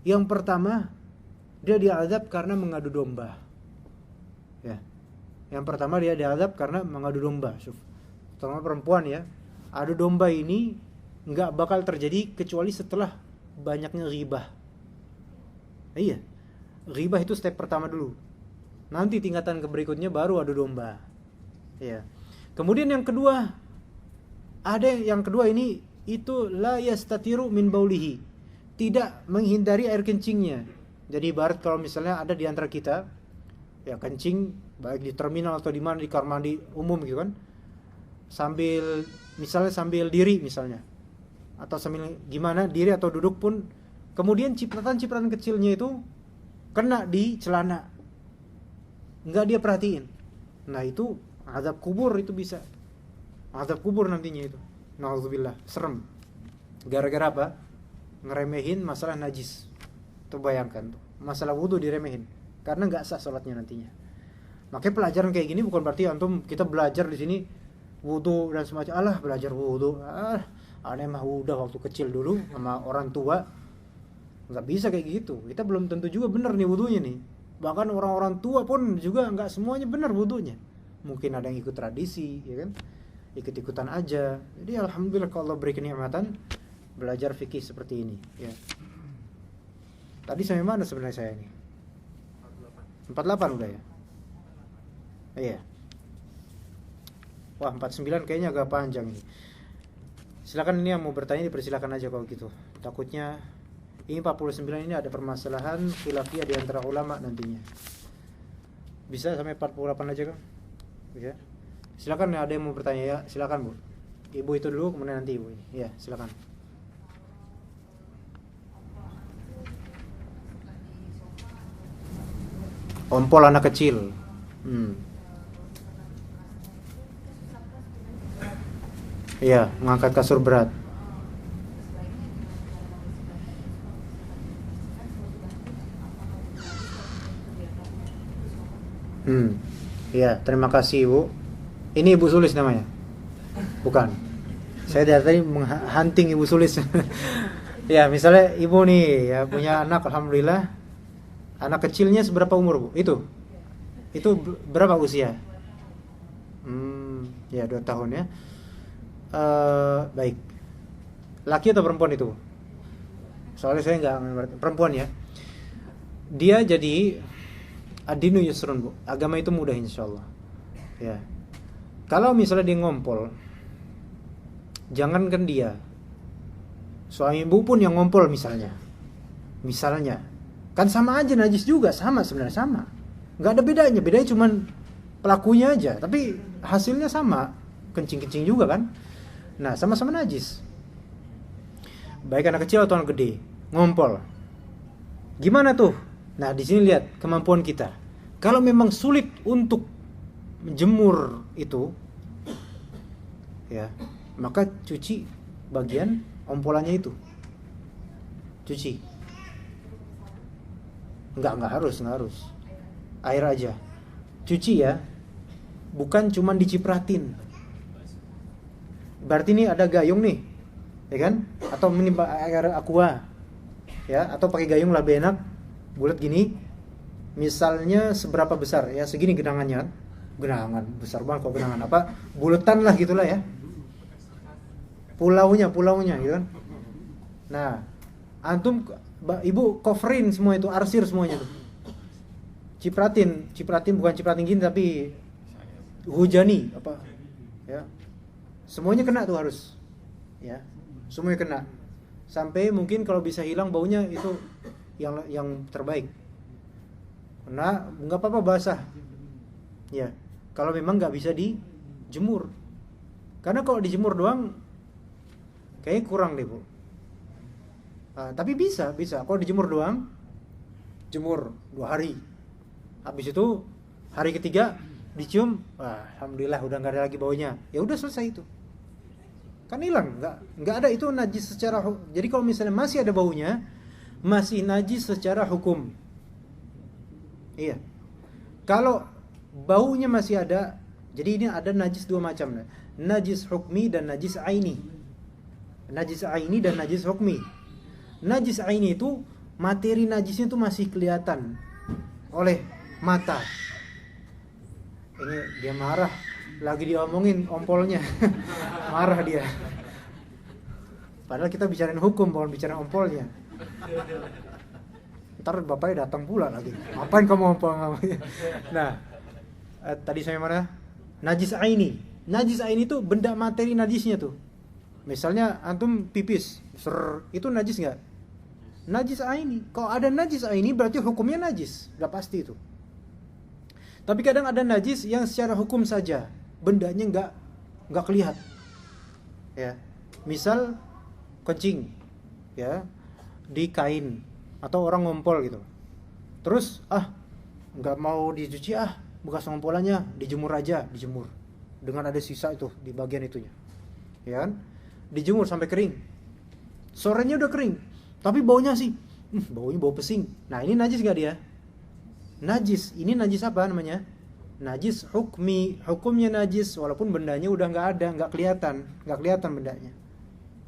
S1: Yang pertama, dia diadab karena mengadu domba. Ya. Yang pertama dia diadab karena mengadu domba. Terutama perempuan ya. Adu domba ini nggak bakal terjadi kecuali setelah banyaknya ghibah. Iya. Ghibah itu step pertama dulu. Nanti tingkatan berikutnya baru adu domba. Ya. Kemudian yang kedua, ini itu la yastatiru min baulihi, tidak menghindari air kencingnya. Jadi ibarat kalau misalnya ada di antara kita ya kencing baik di terminal atau di mana, di kamar mandi umum gitu kan, sambil diri misalnya, atau sambil gimana diri atau duduk pun, kemudian cipratan kecilnya itu kena di celana, nggak dia perhatiin. Nah itu azab kubur, itu bisa azab kubur nantinya itu. Nauzubillah, serem. Gara-gara apa? Ngeremehin masalah najis. Tuh bayangkan tuh, masalah wudu diremehin karena nggak sah sholatnya nantinya. Makanya pelajaran kayak gini bukan berarti antum kita belajar di sini wudu dan semacam, alah belajar wudu, aneh mah udah waktu kecil dulu sama orang tua. Nggak bisa kayak gitu. Kita belum tentu juga benar nih wudunya nih. Bahkan orang-orang tua pun juga nggak semuanya benar wudunya. Mungkin ada yang ikut tradisi, ya kan? Ikut-ikutan aja. Jadi alhamdulillah kalau Allah beri kenikmatan belajar fikih seperti ini, ya. Tadi sampai mana sebenarnya saya ini? 48 udah ya? Iya. Wah, 49 kayaknya agak panjang ini. Silakan ini yang mau bertanya dipersilakan aja kalau gitu. Takutnya ini 49 ini ada permasalahan khilafiyah di antara ulama nantinya. Bisa sampai 48 aja kan? Bisa. Silakan ada yang mau bertanya ya, silakan Bu. Ibu itu dulu kemudian nanti Ibu ini. Ya, silakan. ompol anak kecil. Iya, mengangkat kasur berat. Iya, terima kasih Ibu. Ini Ibu Sulis namanya? Bukan. Saya dari tadi hunting Ibu Sulis. Ya, misalnya Ibu nih ya punya anak, alhamdulillah. Anak kecilnya seberapa umur, Bu? Itu berapa usia? Ya 2 tahun ya. Baik. Laki atau perempuan itu? Soalnya saya nggak perempuan ya. Dia jadi adinu yusrun, Bu. Agama itu mudah insyaallah. Ya. Kalau misalnya dia ngompol, jangankan dia, suami ibu pun yang ngompol misalnya, kan sama aja najis juga, sebenarnya sama. Nggak ada bedanya cuman pelakunya aja, tapi hasilnya sama, kencing juga kan. Nah, sama-sama najis. Baik anak kecil atau anak gede, ngompol. Gimana tuh? Nah, di sini lihat kemampuan kita. Kalau memang sulit untuk menjemur itu, ya, maka cuci bagian ompolannya itu. Cuci. Enggak harus. Air aja. Cuci ya. Bukan cuman dicipratin. Berarti ini ada gayung nih. Ya kan? Atau menimpa air aqua. Ya, atau pakai gayung lebih enak. Bulat gini. Misalnya seberapa besar? Ya, segini genangannya. Genangan besar banget kok genangan apa? Buletan lah gitulah ya. Pulaunya gitu kan. Nah, antum ibu coverin semua itu, arsir semuanya tuh. Cipratin bukan cipratin gini tapi hujani apa ya. Semuanya kena tuh harus. Ya. Semuanya kena. Sampai mungkin kalau bisa hilang baunya itu yang terbaik. Nah, enggak apa-apa basah. Ya. Kalau memang enggak bisa dijemur. Karena kalau dijemur doang kayaknya kurang deh, Bu. Tapi bisa. Kalau dijemur doang, jemur 2 hari. Habis itu hari ketiga dicium, alhamdulillah udah nggak ada lagi baunya. Ya udah selesai itu. Kan hilang, nggak ada itu najis secara. Jadi kalau misalnya masih ada baunya, masih najis secara hukum. Iya. Kalau baunya masih ada, jadi ini ada najis 2 macam, najis hukmi dan najis aini. Najis aini dan najis hukmi. Najis aini itu materi najisnya itu masih kelihatan oleh mata. Ini dia marah, lagi diomongin ompolnya. Marah dia. Padahal kita bicarain hukum, bukan bicarain ompolnya. Ntar bapaknya datang pula lagi. Ngapain kamu ompol? Nah, tadi saya mana? Najis aini. Najis aini itu benda materi najisnya tuh. Misalnya antum pipis, itu najis nggak? Najis aini. Kalau ada najis aini berarti hukumnya najis, udah pasti itu. Tapi kadang ada najis yang secara hukum saja, bendanya nggak kelihatan. Ya, misal kencing, ya, di kain atau orang ngompol gitu. Terus nggak mau dicuci bekas ngompolannya dijemur aja, dengan ada sisa itu di bagian itunya, ya kan? Dijemur sampai kering. Sorenya udah kering, tapi baunya sih, baunya bau pesing. Nah, ini najis gak dia? Najis. Ini najis apa namanya? Najis hukmi. Hukumnya najis walaupun bendanya udah nggak ada, nggak kelihatan bendanya.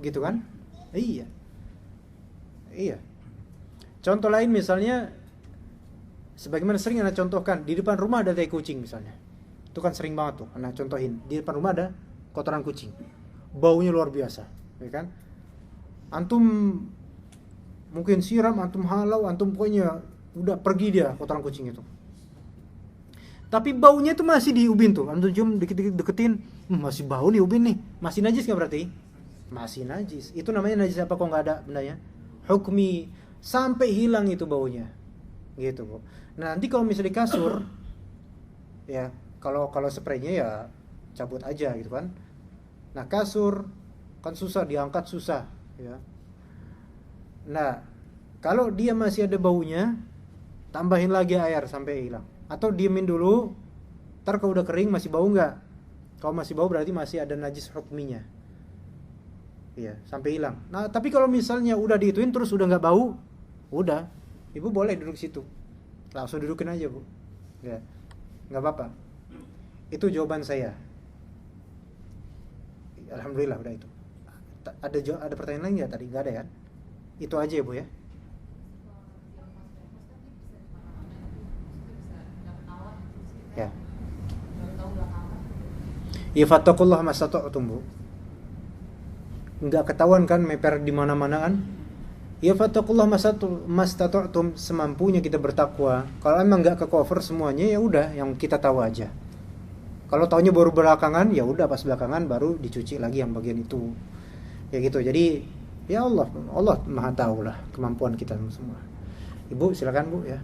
S1: Gitu kan? Iya. Contoh lain misalnya, sebagaimana sering Anda contohkan, di depan rumah ada tai kucing misalnya. Itu kan sering banget tuh Anda contohin. Di depan rumah ada kotoran kucing. Baunya luar biasa, ya kan? Antum mungkin siram, antum halau, antum pokoknya udah pergi dia kotoran kucing itu. Tapi baunya itu masih di ubin tuh. Antum cium dikit-dikit deketin, masih bau nih ubin nih. Masih najis enggak berarti? Masih najis. Itu namanya najis apa kok enggak ada bendanya? Hukmi, sampai hilang itu baunya. Gitu, Bu. Nah, nanti kalau misalnya di kasur ya, kalau spraynya ya cabut aja gitu kan. Nah, kasur kan susah diangkat, susah ya. Nah, kalau dia masih ada baunya, tambahin lagi air sampai hilang. Atau diemin dulu, ntar kalau udah kering masih bau nggak? Kalau masih bau berarti masih ada najis hukminya. Iya, sampai hilang. Nah, tapi kalau misalnya udah diituin terus udah nggak bau, udah, ibu boleh duduk situ, langsung dudukin aja bu, ya, nggak apa-apa. Itu jawaban saya. Alhamdulillah udah itu. Ada pertanyaan lain nggak tadi? Nggak ada kan? Itu aja ya bu ya. Ya. Ya fattakullah mastata'tum bu. Enggak ketahuan kan meper di mana-mana kan? Ya fattakullah mastata'tum, semampunya kita bertakwa. Kalau emang enggak ke cover semuanya ya udah yang kita tahu aja. Kalau taunya baru belakangan ya udah pas belakangan baru dicuci lagi yang bagian itu. Ya gitu. Jadi ya Allah Maha tahu lah kemampuan kita semua. Ibu silakan bu ya.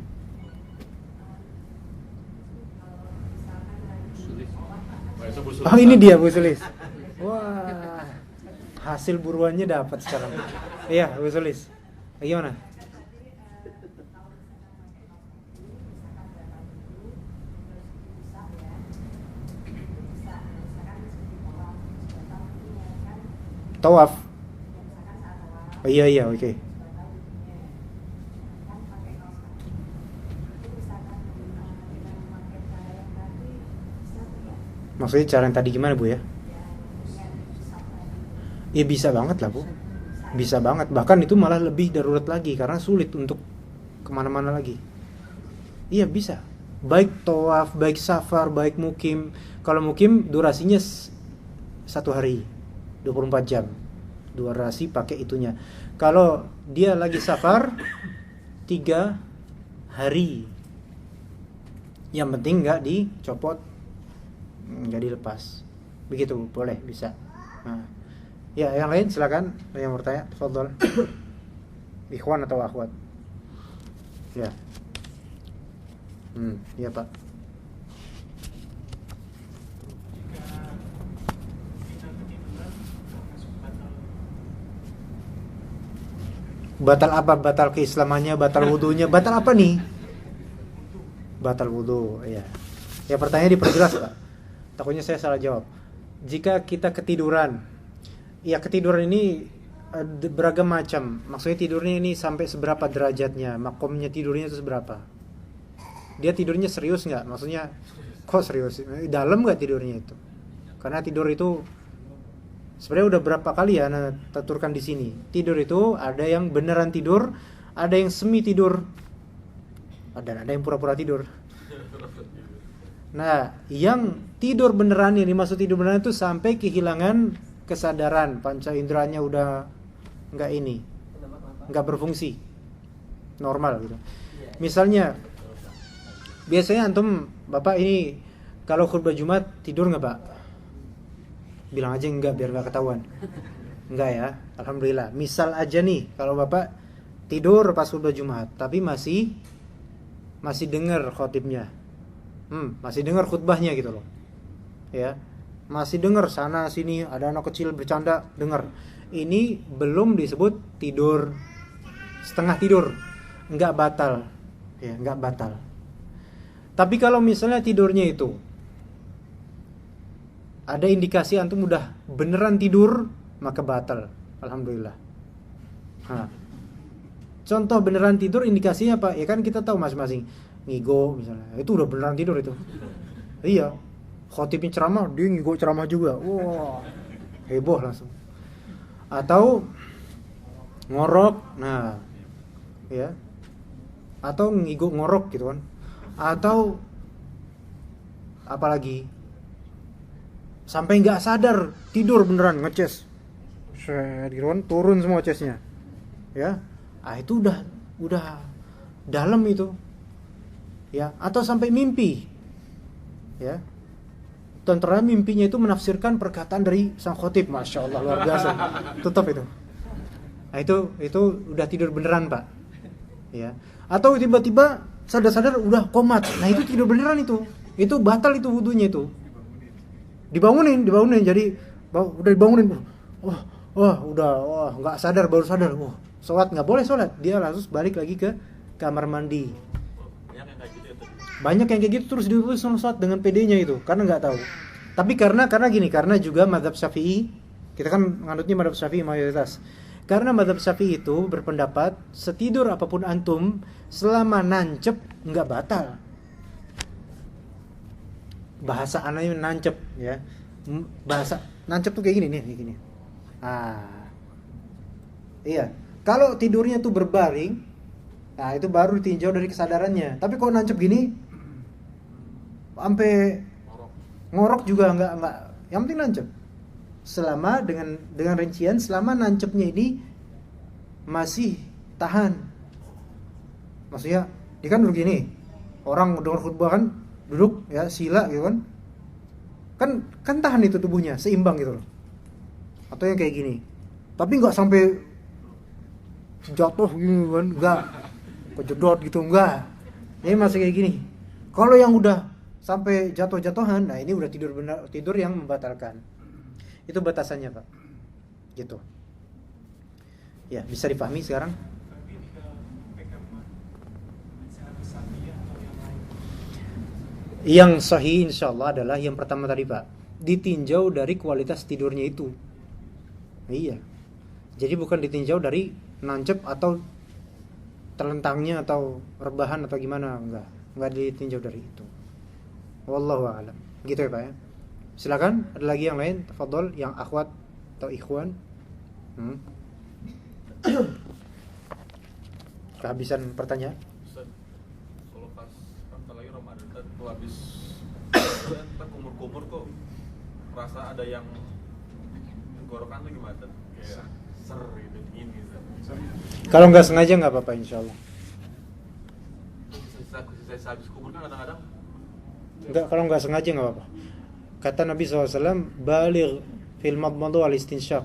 S1: Oh ini dia Bu Sulis. Wah, hasil buruannya dapat sekarang. Iya Bu Sulis. Gimana? Tawaf. Oh iya oke. Maksudnya cara yang tadi gimana bu ya? Ya bisa banget lah bu, bisa banget. Bahkan itu malah lebih darurat lagi karena sulit untuk kemana-mana lagi. Iya bisa. Baik tawaf, baik safar, baik mukim. Kalau mukim durasinya 1 hari, 24 jam. Durasi pakai itunya. Kalau dia lagi safar 3 hari. Yang penting nggak dicopot, nggak dilepas. Begitu boleh, bisa. Nah. Ya yang lain silakan yang bertanya, tafadhol. Ikhwan atau akhwat? Ya. Ya Pak. Batal apa? Batal keislamannya, batal wudunya, batal apa nih? Batal wudu, ya. Ya pertanyaan diperjelas Pak. Takutnya saya salah jawab. Jika kita ketiduran, ya ketiduran ini beragam macam. Maksudnya tidurnya ini sampai seberapa derajatnya, makomnya tidurnya itu seberapa? Dia tidurnya serius nggak? Maksudnya kok serius? Dalam nggak tidurnya itu? Karena tidur itu sebenarnya udah berapa kali ya Anda tuturkan di sini. Tidur itu ada yang beneran tidur, ada yang semi tidur, dan ada yang pura-pura tidur. Nah, yang tidur beneran, yang dimaksud tidur beneran itu sampai kehilangan kesadaran, panca inderanya udah nggak berfungsi normal gitu. Misalnya, biasanya antum bapak ini kalau khutbah Jumat tidur nggak pak? Bilang aja enggak biar nggak ketahuan. Enggak ya, alhamdulillah. Misal aja nih, kalau bapak tidur pas khutbah Jumat, tapi masih dengar khotibnya. Masih dengar khutbahnya gitu loh. Ya. Masih dengar sana sini ada anak kecil bercanda, dengar. Ini belum disebut tidur setengah tidur. Enggak batal. Ya, enggak batal. Tapi kalau misalnya tidurnya itu ada indikasi antum udah beneran tidur, maka batal. Alhamdulillah. Contoh beneran tidur indikasinya apa? Ya kan kita tahu masing-masing. Ngigo misalnya, itu udah beneran tidur itu. Iya, khotibnya ceramah, dia ngigo ceramah juga. Wah, heboh langsung. Atau ngorok, nah, ya. Atau ngigo ngorok gitu kan. Atau apalagi sampai nggak sadar tidur beneran ngeces, gitu kan, turun semua chestnya, ya. Itu udah dalam itu. Ya, atau sampai mimpi, ya. Tentara mimpinya itu menafsirkan perkataan dari sang khotib, masya Allah luar biasa, tutup itu. Nah, itu udah tidur beneran pak, ya. Atau tiba-tiba sadar-sadar udah komat, nah itu tidur beneran itu batal itu wudunya itu. Dibangunin, jadi udah dibangunin, udah nggak sadar baru sadar, sholat nggak boleh sholat, dia langsung balik lagi ke kamar mandi. Banyak yang kayak gitu terus diurus sholat dengan PD-nya itu karena nggak tahu. Tapi karena gini, karena juga mazhab Syafi'i, kita kan nganutnya mazhab Syafi'i mayoritas. Karena mazhab Syafi'i itu berpendapat setidur apapun antum selama nancep nggak batal. Bahasa anaknya nancep ya. Bahasa nancep tuh kayak gini nih, kayak gini. Iya. Kalau tidurnya tuh berbaring, nah itu baru ditinjau dari kesadarannya. Tapi kalau nancep gini, sampai ngorok juga nggak, yang penting nancep. Selama dengan rincian selama nancepnya ini masih tahan. Maksudnya dia kan duduk gini, orang dengar khutbah kan duduk ya sila gitu kan tahan itu tubuhnya seimbang gitu loh. Atau yang kayak gini, tapi nggak sampai jatuh gini kan, nggak kejedot gitu, nggak. Ini masih kayak gini. Kalau yang udah sampai jatuh-jatuhan, nah ini udah tidur yang membatalkan. Itu batasannya, Pak. Gitu. Ya, bisa dipahami sekarang? Yang sahih insyaallah adalah yang pertama tadi, Pak. Ditinjau dari kualitas tidurnya itu. Iya. Jadi bukan ditinjau dari nancep atau terlentangnya atau rebahan atau gimana, enggak ditinjau dari itu. Wallahu a'lam. Gitu ya, Pak ya. Silakan, ada lagi yang lain? Tafadhol, yang akhwat atau ikhwan. Kehabisan pertanyaan.
S3: Ustaz, kalau pas lagi Ramadan tuh habis kumur-kumur kok rasa ada yang tenggorokan tuh gimana? Kayak ser gitu, dingin gitu.
S1: Kalau nggak sengaja nggak apa-apa insyaallah.
S3: Saya habis kumur kan kadang-kadang
S1: Enggak, kalau nggak sengaja nggak apa-apa. Kata Nabi SAW, baligh fil madmadu wal istinsyaq.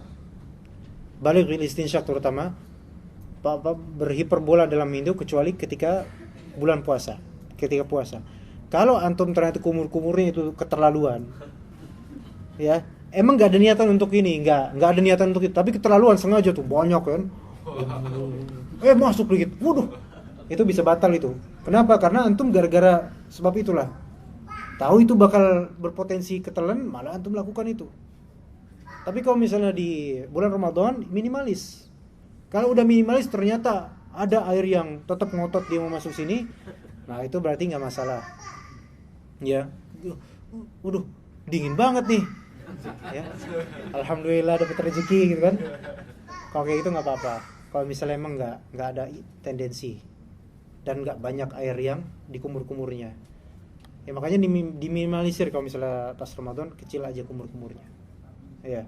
S1: Baligh fil istinsyaq terutama berhiperbola dalam minum kecuali ketika bulan puasa, ketika puasa. Kalau antum ternyata kumur-kumurnya itu keterlaluan, ya emang nggak ada niatan untuk ini, nggak ada niatan untuk itu, tapi keterlaluan sengaja tuh banyak kan, masuk dikit, waduh, itu bisa batal itu. Kenapa? Karena antum gara-gara sebab itulah, tahu itu bakal berpotensi ketelan, malah antum lakukan itu. Tapi kalau misalnya di bulan Ramadan minimalis. Kalau udah minimalis ternyata ada air yang tetap ngotot dia mau masuk sini, nah itu berarti nggak masalah. Ya, waduh, dingin banget nih. Ya, alhamdulillah dapat rezeki gitu kan. Kalau kayak gitu nggak apa-apa. Kalau misalnya emang nggak ada tendensi dan nggak banyak air yang di kumur-kumurnya. Ya makanya diminimalisir kalau misalnya pas Ramadan kecil aja kumur-kumurnya. Ya,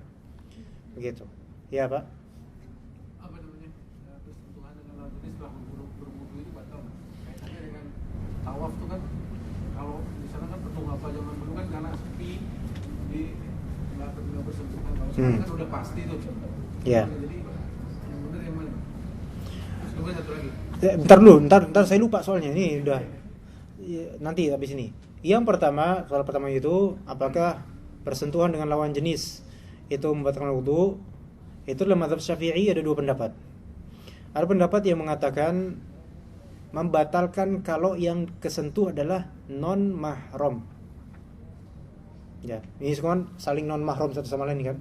S1: begitu. Ya Pak.
S2: Setelah berwudu itu batal nggak? Kaitannya dengan tawaf tuh kan, kalau di sana kan apa zaman dulu kan karena sepi, jadi nggak bersentuhan. Kalau sekarang kan udah pasti tuh.
S1: Ya.
S2: Jadi yang benar yang mana? Terus kemudian satu lagi.
S1: Bentar dulu, bentar saya lupa soalnya ini udah nanti habis ini. Yang pertama, soal pertama itu apakah bersentuhan dengan lawan jenis itu membatalkan wudu? Itu dalam mazhab Syafi'i ada dua pendapat. Ada pendapat yang mengatakan membatalkan kalau yang kesentuh adalah non mahram. Ya, ini semua saling non mahram satu sama lain kan?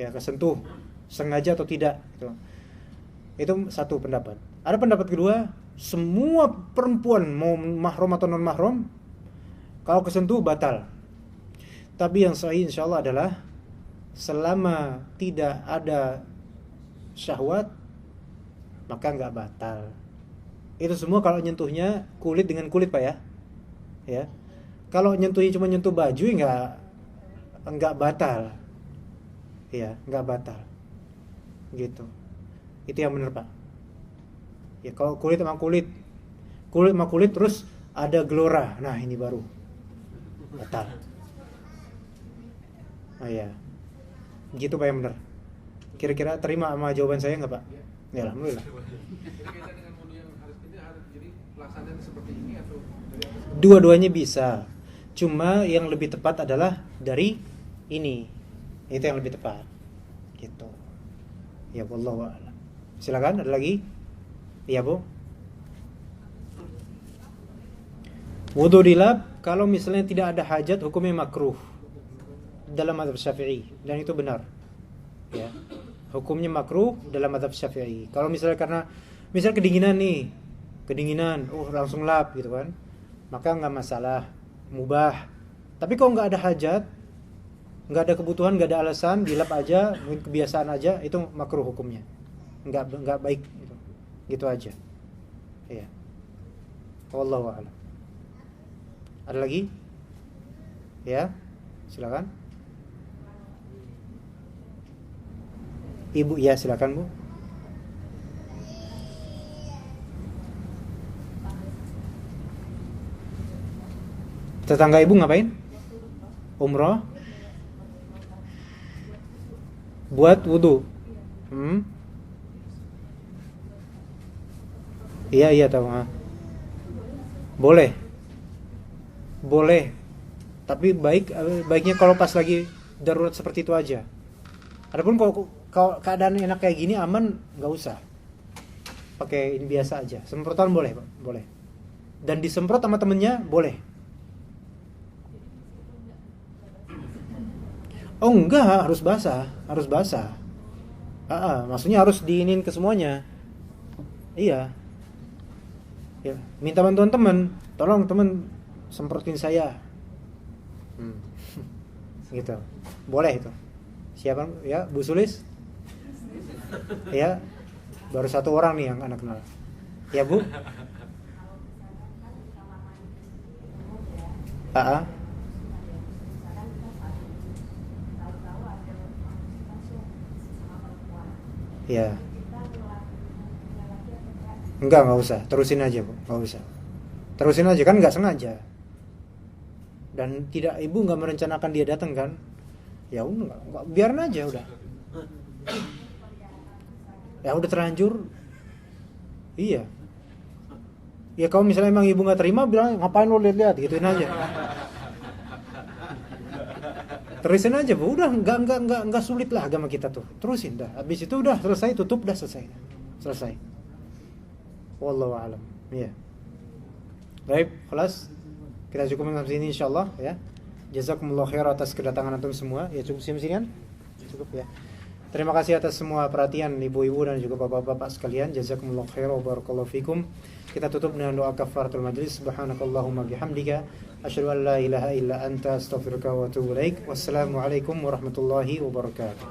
S1: Ya, kesentuh sengaja atau tidak gitu. Itu satu pendapat. Ada pendapat kedua, semua perempuan mau mahram atau non mahram kalau kesentuh batal. Tapi yang sahih insyaallah adalah selama tidak ada syahwat maka nggak batal. Itu semua kalau nyentuhnya kulit dengan kulit Pak ya. Ya. Kalau nyentuhnya cuma nyentuh baju ya nggak batal. Ya, nggak batal. Gitu. Itu yang benar Pak. Ya kalau kulit sama kulit terus ada gelora. Nah, ini baru batal. Oh ya. Gitu Pak yang benar. Kira-kira terima sama jawaban saya nggak Pak? Ya alhamdulillah.
S2: Jadi kaitan dengan wudu yang harus jadi pelaksanaan seperti ini atau dari atas?
S1: Dua-duanya bisa. Cuma yang lebih tepat adalah dari ini. Itu yang lebih tepat. Gitu. Ya wallahu a'lam. Silakan, ada lagi? Iya, Bu. Wudu dilap kalau misalnya tidak ada hajat, hukumnya makruh dalam mazhab Syafi'i, dan itu benar. Ya. Hukumnya makruh dalam mazhab Syafi'i. Kalau misalnya karena misal kedinginan nih, langsung lap gitu kan, maka nggak masalah, mubah. Tapi kalau nggak ada hajat, nggak ada kebutuhan, nggak ada alasan, dilap aja, mungkin kebiasaan aja, itu makruh hukumnya, nggak baik gitu aja. Iya. Wallahu a'lam. Ada lagi? Ya, silakan. Ibu, ya silakan Bu. Tetangga ibu ngapain? Umroh? Buat wudu. Iya tahu. Boleh. Tapi baiknya kalau pas lagi darurat seperti itu aja. Adapun kalau keadaan enak kayak gini aman, nggak usah. Pakai ini biasa aja. Semprotan boleh, Pak. Boleh. Dan disemprot sama temennya boleh. Oh enggak, harus basah. Maksudnya harus diinin ke semuanya. Iya. Ya, minta bantuan teman. Tolong teman semprotin saya. Gitu. Boleh itu. Siapa? Ya, Bu Sulis? Ya. Baru satu orang nih yang anak kenal. Ya, Bu? Ya. Enggak usah. Terusin aja, Bu. Enggak usah. Terusin aja, kan enggak sengaja. Dan ibu enggak merencanakan dia datang kan? Ya udah, biarin aja udah. Ya udah terlanjur. Iya. Ya kalau misalnya emang ibu enggak terima, bilang ngapain lo lihat-lihat, gituin aja. Terusin aja, Bu. Udah enggak sulit lah agama kita tuh. Terusin dah. Habis itu udah selesai, tutup dah, selesai. Wallahu a'lam. Iya. Baik, kelas kita cukup sampai sini insyaallah ya. Jazakumullah khair atas kedatangan antum semua. Ya cukup sini kan? Cukup ya. Terima kasih atas semua perhatian ibu-ibu dan juga bapak-bapak sekalian. Jazakumullah khair wa barakallahu fikum. Kita tutup dengan doa kafaratul majlis. Subhanakallahumma bihamdika asyhadu an la ilaha illa anta astaghfiruka wa atubu ilaik. Wassalamualaikum warahmatullahi wabarakatuh.